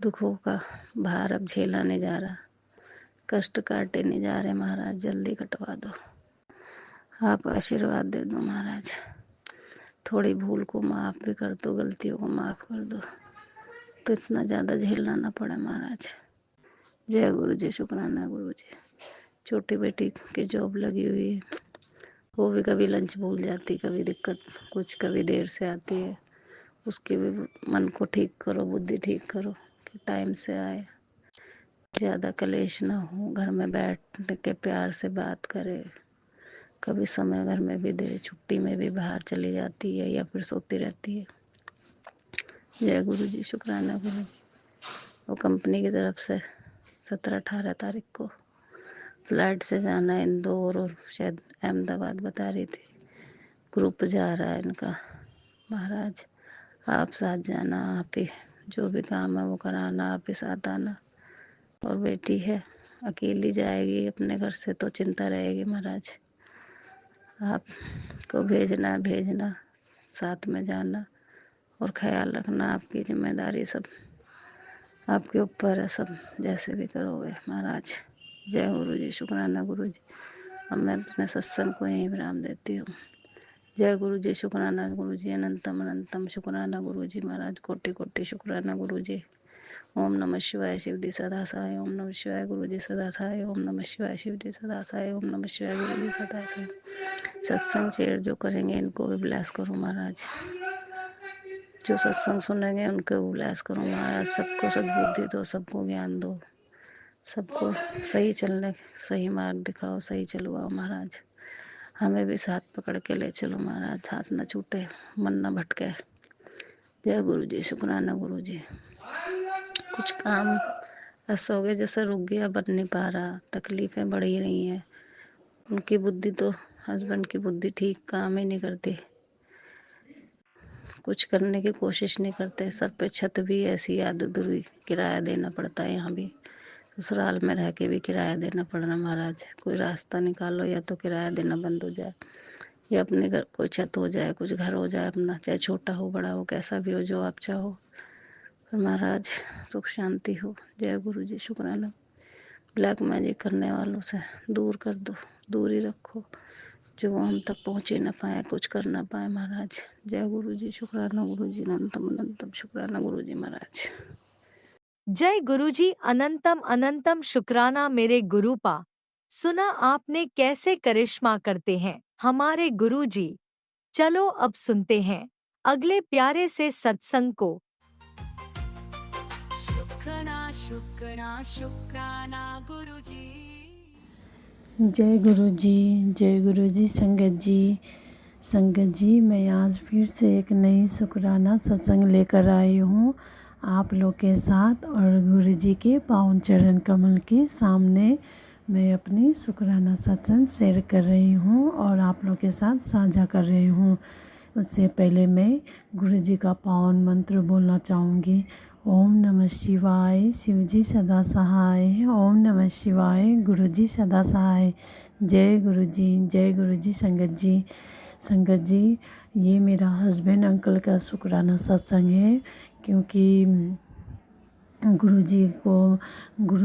दुखों का भार अब झेला नहीं जा रहा, कष्ट काटे नहीं जा रहे महाराज, जल्दी कटवा दो, आप आशीर्वाद दे दो महाराज। थोड़ी भूल को माफ़ भी कर दो, गलतियों को माफ़ कर दो, तो इतना ज़्यादा झेलना ना पड़े महाराज। जय गुरु जी, शुक्राना गुरु जी। छोटी बेटी की जॉब लगी हुई है, वो भी कभी लंच भूल जाती, कभी दिक्कत कुछ, कभी देर से आती है, उसके भी मन को ठीक करो, बुद्धि ठीक करो कि टाइम से आए, ज़्यादा कलेश ना हो, घर में बैठ के प्यार से बात करे। कभी समय घर में भी दे, छुट्टी में भी बाहर चली जाती है या फिर सोती रहती है। जय गुरु जी, शुक्राना गुरु जी। वो कंपनी की तरफ से 17-18 तारीख को फ्लाइट से जाना है इंदौर और शायद अहमदाबाद बता रही थी। ग्रुप जा रहा है इनका। महाराज आप साथ जाना, आप ही जो भी काम है वो कराना, आप ही साथ आना। और बेटी है, अकेली जाएगी अपने घर से तो चिंता रहेगी महाराज। आपको भेजना, साथ में जाना और ख्याल रखना। आपकी जिम्मेदारी सब आपके ऊपर है, सब जैसे भी करोगे महाराज। जय गुरु जी, शुक्राना गुरु जी। अब मैं अपने सत्संग को यहीं विराम देती हूँ। जय गुरु जी, शुक्राना गुरु जी, अनंतम अनंतम शुक्राना गुरु जी महाराज, कोटि कोटि शुक्राना गुरु जी। ओम नमः शिवाय शिव जी सदा सहाय, ओम नमः शिवाय गुरु जी सदा सहाय, ओम नमः शिवाय शिव जी सदा सहाय, ओम नमः शिवाय गुरु जी सदा सहाय। सत्संग शेयर जो करेंगे इनको भी ब्लेस करो महाराज, जो सत्संग सुनेंगे उनको भी ब्लेस करो महाराज। सबको सद्बुद्धि दो, सबको ज्ञान दो, सबको सही चलने, सही मार्ग दिखाओ, सही चलवाओ महाराज। हमें भी साथ पकड़ के ले चलो महाराज, हाथ न छूटे, मन न भटके। जय गुरु जी, शुक्राना गुरु जी। कुछ काम ऐसा हो गया जैसे रुक गया, बन नहीं पा रहा, तकलीफें बढ़ ही रही हैं। उनकी बुद्धि तो, हस्बैंड की बुद्धि ठीक काम ही नहीं करती, कुछ करने की कोशिश नहीं करते। सर पे छत भी ऐसी अधूरी, किराया देना पड़ता है। यहाँ भी ससुराल में रह के भी किराया देना पड़ रहा महाराज। कोई रास्ता निकालो, या तो किराया देना बंद हो जाए, या अपने घर कोई छत हो जाए, कुछ घर हो जाए अपना, चाहे छोटा हो बड़ा हो, कैसा भी हो, जो आप चाहो। पर महाराज सुख शांति हो। जय गुरु जी, शुक्राना। ब्लैक मैजिक करने वालों से दूर कर दो, दूर ही रखो, जो हम तक पहुँच ही ना पाए, कुछ कर ना पाए महाराज। जय गुरु जी, शुक्राना गुरु जी, अनंतम अनंतम शुक्राना गुरु जी महाराज। जय गुरुजी, अनंतम अनंतम शुक्राना मेरे गुरुपा। सुना आपने कैसे करिश्मा करते हैं हमारे गुरुजी। चलो अब सुनते हैं अगले प्यारे से सत्संग को। शुक्राना गुरु जी। जय गुरु जी संगत जी मैं आज फिर से एक नई शुक्राना सत्संग लेकर आई हूँ आप लोग के साथ, और गुरु जी के पावन चरण कमल के सामने मैं अपनी शुक्राना सत्संग शेयर कर रही हूँ और आप लोग के साथ साझा कर रही हूँ। उससे पहले मैं गुरु जी का पावन मंत्र बोलना चाहूँगी। ओम नमः शिवाय, शिव जी सदा सहाय। ओम नमः शिवाय, गुरु जी सदा सहाय। जय गुरु जी संगत जी ये मेरा हस्बैंड अंकल का शुक्राना सत्संग है, क्योंकि गुरु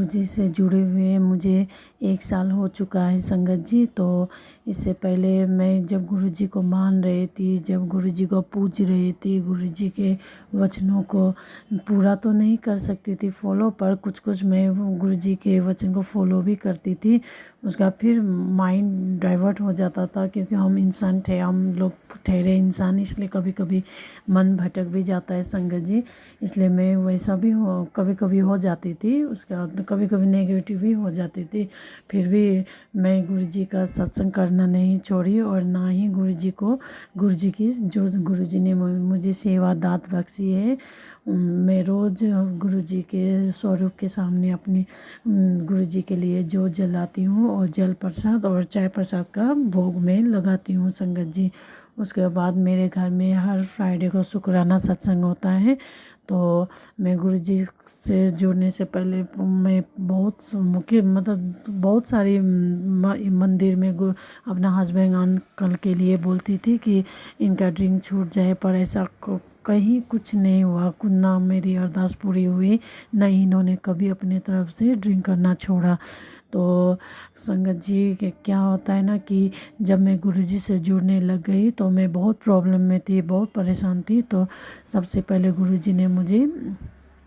जी से जुड़े हुए मुझे 1 साल हो चुका है संगत जी। तो इससे पहले मैं जब गुरु जी को मान रही थी, जब गुरु जी को पूज रही थी, गुरु जी के वचनों को पूरा तो नहीं कर सकती थी फॉलो, पर कुछ मैं गुरु जी के वचन को फॉलो भी करती थी। उसका फिर माइंड डाइवर्ट हो जाता था, क्योंकि हम इंसान थे, हम लोग ठहरे इंसान, इसलिए कभी कभी मन भटक भी जाता है संगत जी। इसलिए मैं वैसा भी कभी कभी हो जाती थी, उसका कभी कभी नेगेटिव भी हो जाती थी। फिर भी मैं गुरु जी का सत्संग करना नहीं छोड़ी, और ना ही गुरु जी की जो गुरु जी ने मुझे सेवा दात बख्शी है, मैं रोज़ गुरु जी के स्वरूप के सामने अपनी गुरु जी के लिए जोत जलाती हूँ, और जल प्रसाद और चाय प्रसाद का भोग में लगाती हूँ संगत जी। उसके बाद मेरे घर में हर फ्राइडे को शुक्राना सत्संग होता है। तो मैं गुरु जी से जुड़ने से पहले मैं बहुत सारी मंदिर में अपना हस्बैंड अंकल के लिए बोलती थी कि इनका ड्रिंक छूट जाए, पर ऐसा कहीं कुछ नहीं हुआ। ना मेरी अरदास पूरी हुई, ना इन्होंने कभी अपने तरफ से ड्रिंक करना छोड़ा। तो संगत जी के क्या होता है ना कि जब मैं गुरुजी से जुड़ने लग गई तो मैं बहुत प्रॉब्लम में थी, बहुत परेशान थी। तो सबसे पहले गुरुजी ने मुझे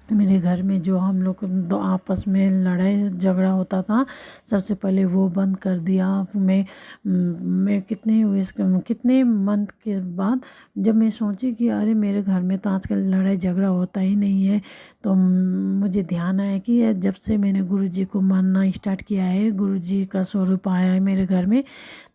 मेरे घर में जो हम लोग दो आपस में लड़ाई झगड़ा होता था, सबसे पहले वो बंद कर दिया। मैं कितने मंथ के बाद जब मैं सोची कि अरे मेरे घर में तो आजकल लड़ाई झगड़ा होता ही नहीं है, तो मुझे ध्यान आया कि जब से मैंने गुरुजी को मानना स्टार्ट किया है, गुरुजी का स्वरूप आया है मेरे घर में,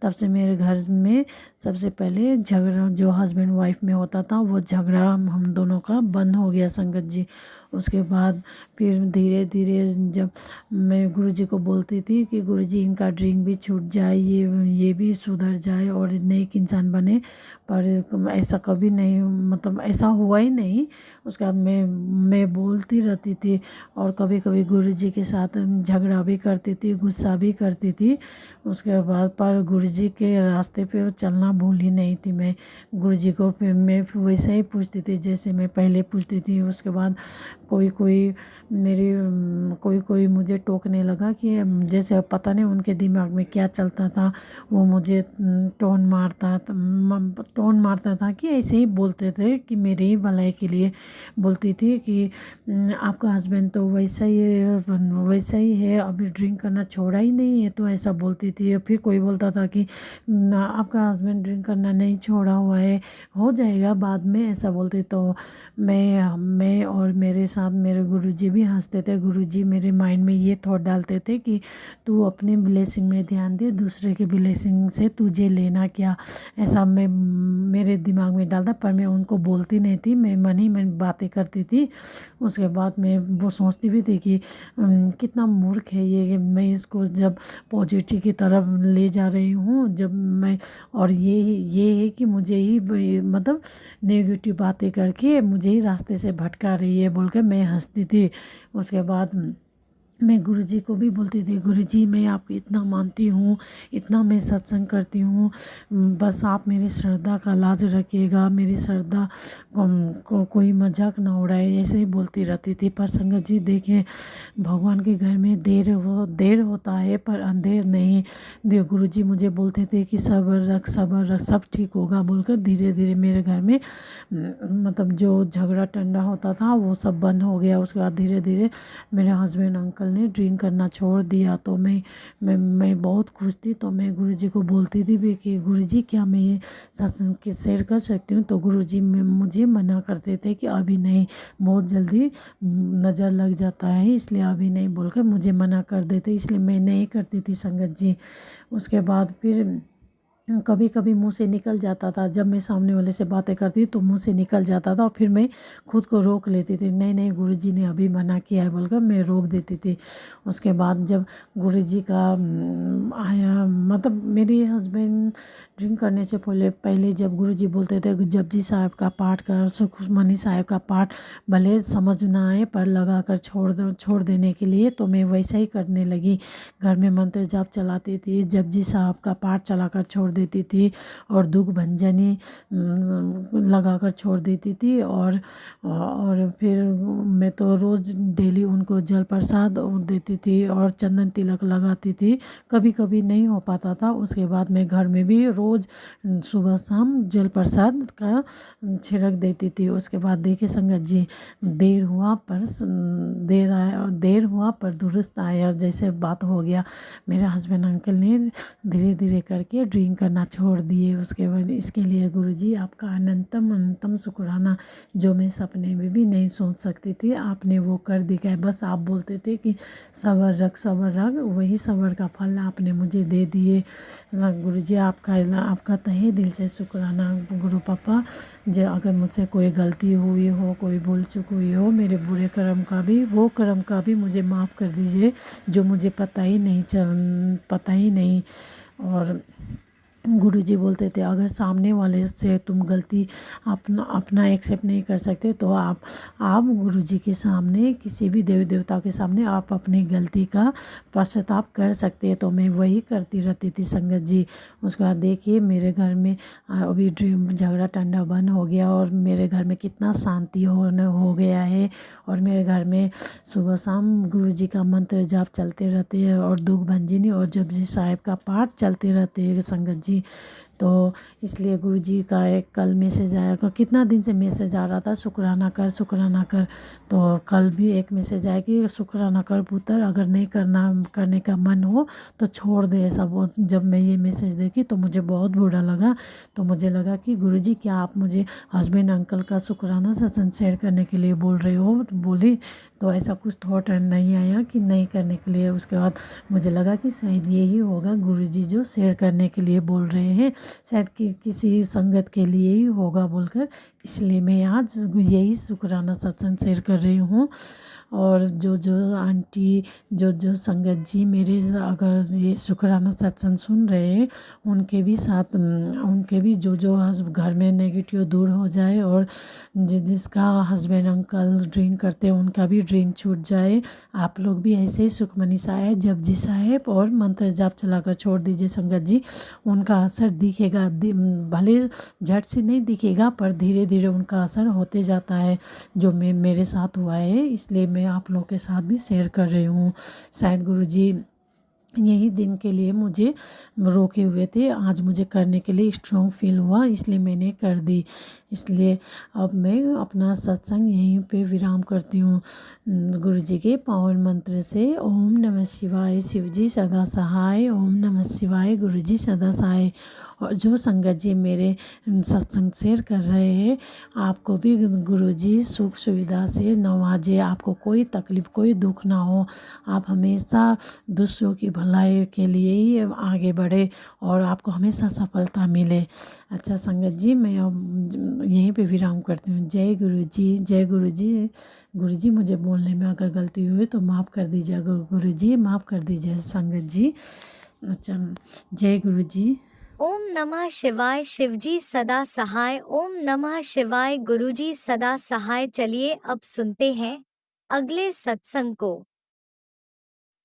तब से मेरे घर में सबसे पहले झगड़ा जो हस्बैंड वाइफ में होता था वो झगड़ा हम दोनों का बंद हो गया संगत जी। उसके बाद फिर धीरे धीरे जब मैं गुरुजी को बोलती थी कि गुरुजी इनका ड्रिंक भी छूट जाए, ये भी सुधर जाए और नेक इंसान बने, पर ऐसा कभी नहीं, मतलब ऐसा हुआ ही नहीं। उसके बाद मैं बोलती रहती थी और कभी कभी गुरुजी के साथ झगड़ा भी करती थी, गुस्सा भी करती थी। उसके बाद पर गुरुजी के रास्ते पे चलना भूल ही नहीं थी मैं। गुरुजी को फिर मैं वैसे ही पूछती थी जैसे मैं पहले पूछती थी। उसके बाद कोई कोई मुझे टोकने लगा कि जैसे पता नहीं उनके दिमाग में क्या चलता था, वो मुझे टोन मारता था कि ऐसे ही बोलते थे कि मेरे ही भलाई के लिए बोलती थी कि आपका हस्बैंड तो वैसा ही है, अभी ड्रिंक करना छोड़ा ही नहीं है, तो ऐसा बोलती थी। फिर कोई बोलता था कि आपका हस्बैंड ड्रिंक करना नहीं छोड़ा हुआ है, हो जाएगा बाद में, ऐसा बोलती। तो मैं और मेरे साथ मेरे गुरुजी भी हंसते थे। गुरुजी मेरे माइंड में ये थॉट डालते थे कि तू अपनी ब्लेसिंग में ध्यान दे, दूसरे के ब्लेसिंग से तुझे लेना क्या, ऐसा मेरे दिमाग में डालता। पर मैं उनको बोलती नहीं थी, मैं मन ही मन बातें करती थी। उसके बाद मैं वो सोचती भी थी कि कितना मूर्ख है ये, कि मैं इसको जब पॉजिटिव की तरफ ले जा रही हूँ, जब मैं, और ये है कि मुझे ही मतलब नेगेटिव बातें करके मुझे ही रास्ते से भटका रही है बोलकर मैं हंसती थी। उसके बाद मैं गुरुजी को भी बोलती थी, गुरुजी मैं आपको इतना मानती हूँ, इतना मैं सत्संग करती हूँ, बस आप मेरी श्रद्धा का लाज रखिएगा, मेरी श्रद्धा को कोई मजाक ना उड़ाए, ऐसे ही बोलती रहती थी। पर संगत जी देखें, भगवान के घर में देर होता है पर अंधेर नहीं। गुरुजी मुझे बोलते थे कि सब्र रख सब ठीक होगा बोलकर धीरे धीरे मेरे घर में मतलब जो झगड़ा टंडा होता था वो सब बंद हो गया। उसके बाद धीरे धीरे मेरे हस्बैंड अंकल ने ड्रिंक करना छोड़ दिया। तो मैं बहुत खुश थी। तो मैं गुरुजी को बोलती थी भी कि गुरुजी क्या मैं ये सत्संग की शेयर कर सकती हूँ, तो गुरुजी मुझे मना करते थे कि अभी नहीं, बहुत जल्दी नज़र लग जाता है, इसलिए अभी नहीं बोलकर मुझे मना कर देते, इसलिए मैं नहीं करती थी संगत जी। उसके बाद फिर कभी कभी मुंह से निकल जाता था, जब मैं सामने वाले से बातें करती तो मुंह से निकल जाता था और फिर मैं खुद को रोक लेती थी, नहीं गुरुजी ने अभी मना किया है बोलकर मैं रोक देती थी। उसके बाद जब गुरुजी का आया, मतलब मेरे हस्बैंड ड्रिंक करने से पहले जब गुरुजी बोलते थे जपजी साहब का पाठ कर, सुखमनी साहब का पाठ भले समझ ना आए पर लगा कर छोड़ देने के लिए, तो मैं वैसा ही करने लगी। घर में मंत्र जाप चलाती थी, जपजी साहब का पाठ चलाकर छोड़ देती थी और दुख भंजनी लगाकर छोड़ देती थी। और फिर मैं तो रोज़ डेली उनको जल प्रसाद देती थी और चंदन तिलक लगाती थी। कभी कभी नहीं हो पाता था, उसके बाद मैं घर में भी रोज़ सुबह शाम जल प्रसाद का छिड़क देती थी। उसके बाद देखिए संगत जी, देर हुआ पर दुरुस्त आया जैसे बात हो गया। मेरे हस्बैंड अंकल ने धीरे धीरे करके ड्रिंक करना छोड़ दिए। उसके बाद इसके लिए गुरुजी आपका अनंतम शुक्राना, जो मैं सपने में भी नहीं सोच सकती थी, आपने वो कर दिखाया। बस आप बोलते थे कि सब्र रख, वही सब्र का फल आपने मुझे दे दिए। गुरुजी आपका तहे दिल से शुक्राना। गुरु पापा, जो अगर मुझसे कोई गलती हुई हो, कोई भूल चूक हुई हो, मेरे बुरे कर्म का भी मुझे माफ़ कर दीजिए जो मुझे पता ही नहीं। और गुरुजी बोलते थे अगर सामने वाले से तुम गलती अपना एक्सेप्ट नहीं कर सकते तो आप गुरुजी के सामने, किसी भी देवी देवता के सामने आप अपनी गलती का पश्चाताप कर सकते हैं। तो मैं वही करती रहती थी संगत जी। उसके बाद देखिए मेरे घर में अभी झगड़ा टंडा बंद हो गया और मेरे घर में कितना शांति हो गया है। और मेरे घर में सुबह शाम गुरुजी का मंत्र जाप चलते रहते हैं और दुख भंजनी और जपजी साहिब का पाठ चलते रहते हैं संगत जी। तो इसलिए गुरुजी का एक कल मैसेज आया, कितना दिन से मैसेज आ रहा था शुक्राना कर शुक्राना कर। तो कल भी एक मैसेज आया कि शुक्राना कर पुत्र, अगर नहीं करने का मन हो तो छोड़ दे ऐसा। वो जब मैं ये मैसेज देखी तो मुझे बहुत बुरा लगा। तो मुझे लगा कि गुरुजी क्या आप मुझे हस्बैंड अंकल का शुक्राना सत्संग शेयर करने के लिए बोल रहे हो। तो बोली तो ऐसा कुछ थॉट नहीं आया कि नहीं करने के लिए। उसके बाद मुझे लगा कि शायद यही होगा गुरुजी जो शेयर करने के लिए बोल रहे हैं, शायद कि किसी संगत के लिए ही होगा बोलकर, इसलिए मैं आज यही शुक्राना सत्संग शेयर कर रही हूँ। और जो आंटी जो संगत जी मेरे अगर ये शुक्राना सत्संग सुन रहे हैं, उनके भी साथ उनके भी जो घर में नेगेटिव दूर हो जाए, और जिसका हस्बैंड अंकल ड्रिंक करते हैं उनका भी ड्रिंक छूट जाए। आप लोग भी ऐसे ही सुखमनी साहेब, जपजी साहेब और मंत्र जाप चलाकर छोड़ दीजिए संगत जी। उनका असर दिखेगा, भले झट से नहीं दिखेगा पर धीरे धीरे उनका असर होते जाता है, जो मेरे साथ हुआ है। इसलिए मैं आप लोगों के साथ भी शेयर कर रही हूँ। शायद गुरुजी यही दिन के लिए मुझे रोके हुए थे, आज मुझे करने के लिए स्ट्रॉन्ग फील हुआ, इसलिए मैंने कर दी। इसलिए अब मैं अपना सत्संग यहीं पे विराम करती हूँ गुरुजी के पावन मंत्र से। ओम नमः शिवाय, शिवजी सदा सहाय। ओम नमः शिवाय, गुरुजी सदा सहाय। और जो संगत जी मेरे सत्संग शेयर कर रहे हैं, आपको भी गुरुजी सुख सुविधा से नवाजे, आपको कोई तकलीफ कोई दुख ना हो, आप हमेशा दूसरों की भलाई के लिए ही आगे बढ़े और आपको हमेशा सफलता मिले। अच्छा संगत जी, मैं अब यहीं पे विराम करती हूँ। जय गुरुजी, जय गुरुजी। गुरुजी मुझे बोलने में अगर गलती हुई तो माफ़ कर दीजिए, गुरुजी माफ़ कर दीजिए संगत जी। अच्छा, जय गुरुजी। ओम नमः शिवाय, शिवजी सदा सहाय। ओम नमः शिवाय, गुरुजी सदा सहाय। चलिए अब सुनते हैं अगले सत्संग को।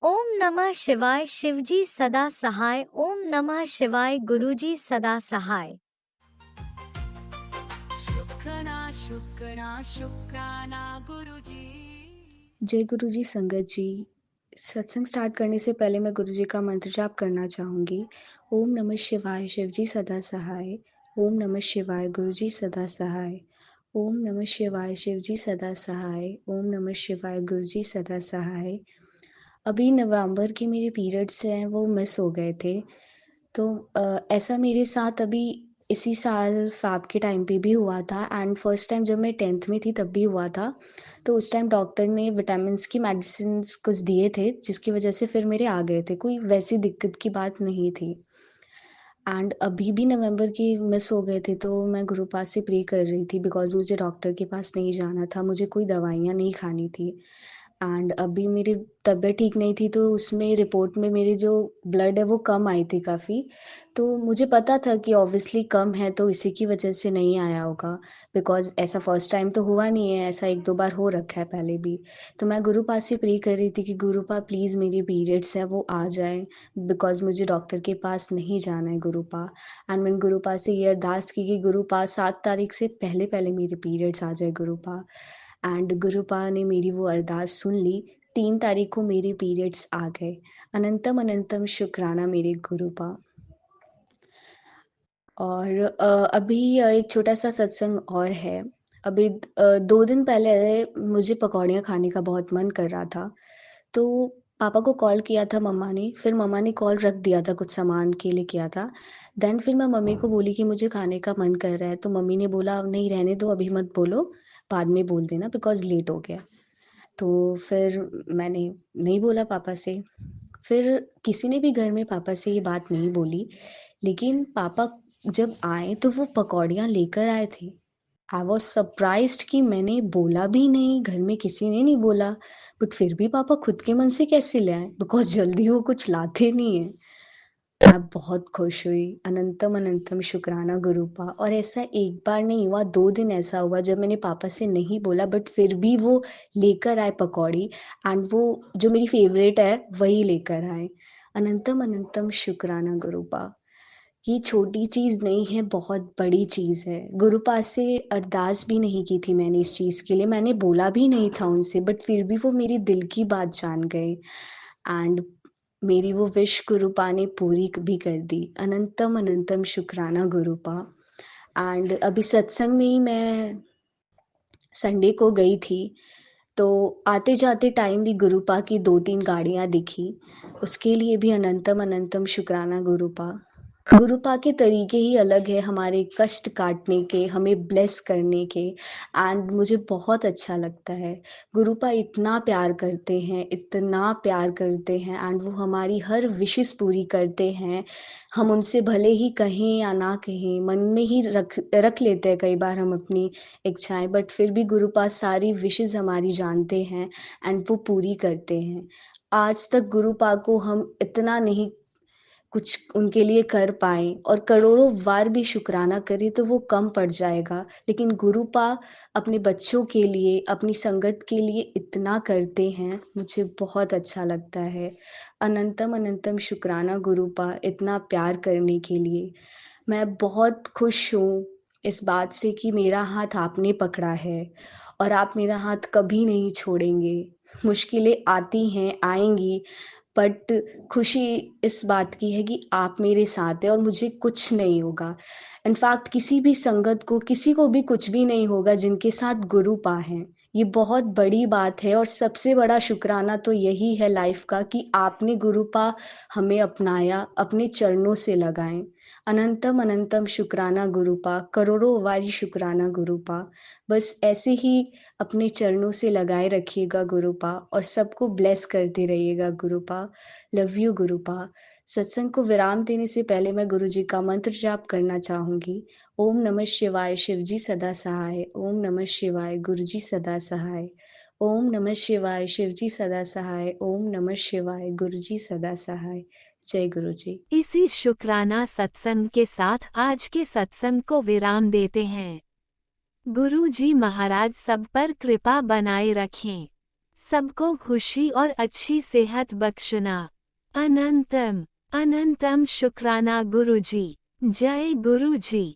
ओम नमः शिवाय, शिवजी सदा सहाय। ओम नमः शिवाय, गुरुजी सदा सहाय। शुक्राना शुक्राना शुक्राना गुरुजी। जय गुरुजी संगत जी। सत्संग स्टार्ट करने से पहले मैं गुरुजी का मंत्र जाप करना चाहूँगी। ओम नमः शिवाय, शिवजी सदा सहाय। ओम नमः शिवाय, गुरुजी सदा सहाय। ओम नमः शिवाय, शिवजी सदा सहाय। ओम नमः शिवाय, गुरुजी सदा सहाय। अभी नवंबर के मेरे पीरियड्स हैं वो मिस हो गए थे, तो ऐसा मेरे साथ अभी इसी साल फ़ैब के टाइम पे भी हुआ था, एंड फर्स्ट टाइम जब मैं 10th में थी तब भी हुआ था। तो उस टाइम डॉक्टर ने विटामिन्स की मेडिसिन्स कुछ दिए थे, जिसकी वजह से फिर मेरे आ गए थे, कोई वैसी दिक्कत की बात नहीं थी। एंड अभी भी नवंबर के मिस हो गए थे, तो मैं गुरु पास से प्रे कर रही थी, बिकॉज़ मुझे डॉक्टर के पास नहीं जाना था, मुझे कोई दवाइयाँ नहीं खानी थी। एंड अभी मेरी तबीयत ठीक नहीं थी, तो उसमें रिपोर्ट में मेरी जो ब्लड है वो कम आई थी काफ़ी। तो मुझे पता था कि ऑब्वियसली कम है तो इसी की वजह से नहीं आया होगा, बिकॉज़ ऐसा फर्स्ट टाइम तो हुआ नहीं है, ऐसा 1-2 बार हो रखा है पहले भी। तो मैं गुरु पास से प्रे कर रही थी कि गुरु पा प्लीज़ मेरी पीरियड्स हैं वो आ जाएँ, बिकॉज़ मुझे डॉक्टर के पास नहीं जाना है गुरु पा। एंड मैंने गुरु पा से ये अरदास की कि गुरु पा 7 तारीख से पहले-पहले मेरे पीरियड्स आ जाए गुरु पा। एंड गुरुपा ने मेरी वो अरदास सुन ली। 3 तारीख को मेरे पीरियड्स आ गए। अनंतम अनंतम शुक्राना मेरे गुरुपा। और अभी एक छोटा-सा सत्संग और है। अभी 2 दिन पहले मुझे पकौड़ियाँ खाने का बहुत मन कर रहा था, तो पापा को कॉल किया था मम्मा ने, फिर मम्मा ने कॉल रख दिया था, कुछ सामान के लिए किया था। देन फिर मैं मम्मी को बोली कि मुझे खाने का मन कर रहा है, तो मम्मी ने बोला नहीं रहने दो, अभी मत बोलो, बाद में बोल देना बिकॉज़ लेट हो गया। तो फिर मैंने नहीं बोला पापा से। फिर किसी ने भी घर में पापा से ये बात नहीं बोली, लेकिन पापा जब आए तो वो पकौड़ियाँ लेकर आए थे। आई वाज़ सरप्राइज़्ड कि मैंने बोला भी नहीं, घर में किसी ने नहीं बोला, बट फिर भी पापा खुद के मन से कैसे ले आए? बिकॉज़ जल्दी वो कुछ लाते नहीं हैं। मैं बहुत खुश हुई। अनंतम अनंतम शुक्राना गुरुपा। और ऐसा एक बार नहीं हुआ, 2 दिन ऐसा हुआ जब मैंने पापा से नहीं बोला, बट फिर भी वो लेकर आए पकौड़ी, एंड वो जो मेरी फ़ेवरेट है वही लेकर आए। अनंतम अनंतम शुक्राना गुरुपा। ये छोटी चीज़ नहीं है, बहुत बड़ी चीज़ है। गुरुपा से अरदास भी नहीं की थी मैंने इस चीज़ के लिए, मैंने बोला भी नहीं था उनसे, बट फिर भी वो मेरी दिल की बात जान गए। एंड मेरी वो विश गुरुपा ने पूरी भी कर दी। अनंतम अनंतम शुक्राना गुरुपा। एंड अभी सत्संग में ही मैं संडे को गई थी, तो आते जाते टाइम भी गुरुपा की 2-3 गाड़ियाँ दिखी। उसके लिए भी अनंतम अनंतम शुक्राना गुरुपा। गुरुपा के तरीके ही अलग है हमारे कष्ट काटने के, हमें ब्लेस करने के। एंड मुझे बहुत अच्छा लगता है। गुरुपा इतना प्यार करते हैं, इतना प्यार करते हैं, एंड वो हमारी हर विशेस पूरी करते हैं। हम उनसे भले ही कहें या ना कहें, मन में ही रख लेते हैं कई बार हम अपनी इच्छाएं, बट फिर भी गुरुपा सारी विशेस हमारी जानते हैं एंड वो पूरी करते हैं। आज तक गुरुपा को हम इतना नहीं कुछ उनके लिए कर पाए, और करोड़ों बार भी शुक्राना करें तो वो कम पड़ जाएगा, लेकिन गुरुपा अपने बच्चों के लिए, अपनी संगत के लिए इतना करते हैं, मुझे बहुत अच्छा लगता है। अनंतम अनंतम शुक्राना गुरुपा इतना प्यार करने के लिए। मैं बहुत खुश हूँ इस बात से कि मेरा हाथ आपने पकड़ा है और आप मेरा हाथ कभी नहीं छोड़ेंगे। मुश्किलें आती हैं, आएंगी, बट खुशी इस बात की है कि आप मेरे साथ हैं और मुझे कुछ नहीं होगा। इनफैक्ट किसी भी संगत को, किसी को भी कुछ भी नहीं होगा जिनके साथ गुरुपा हैं। ये बहुत बड़ी बात है और सबसे बड़ा शुक्राना तो यही है लाइफ का कि आपने गुरुपा हमें अपनाया, अपने चरणों से लगाएं। अनंतम अनंतम शुक्राना गुरुपा, करोड़ों वारी शुक्राना गुरुपा। बस ऐसे ही अपने चरणों से लगाए रखिएगा गुरुपा, और सबको ब्लेस करते रहिएगा गुरुपा। Love you गुरुपा। सत्संग को विराम देने से पहले मैं गुरुजी का मंत्र जाप करना चाहूंगी। ओम नमः शिवाय, शिवजी सदा सहाय। ओम नमः शिवाय, गुरुजी सदा सहाय। ओम नमः शिवाय, शिवजी सदा सहाय। ओम नमः शिवाय, गुरुजी सदा सहाय। जय गुरुजी। इसी शुक्राना सत्संग के साथ आज के सत्संग को विराम देते हैं। गुरु जी महाराज सब पर कृपा बनाए रखें, सबको खुशी और अच्छी सेहत बख्शना। अनंतम अनंतम शुक्राना गुरु जी। जय गुरु जी।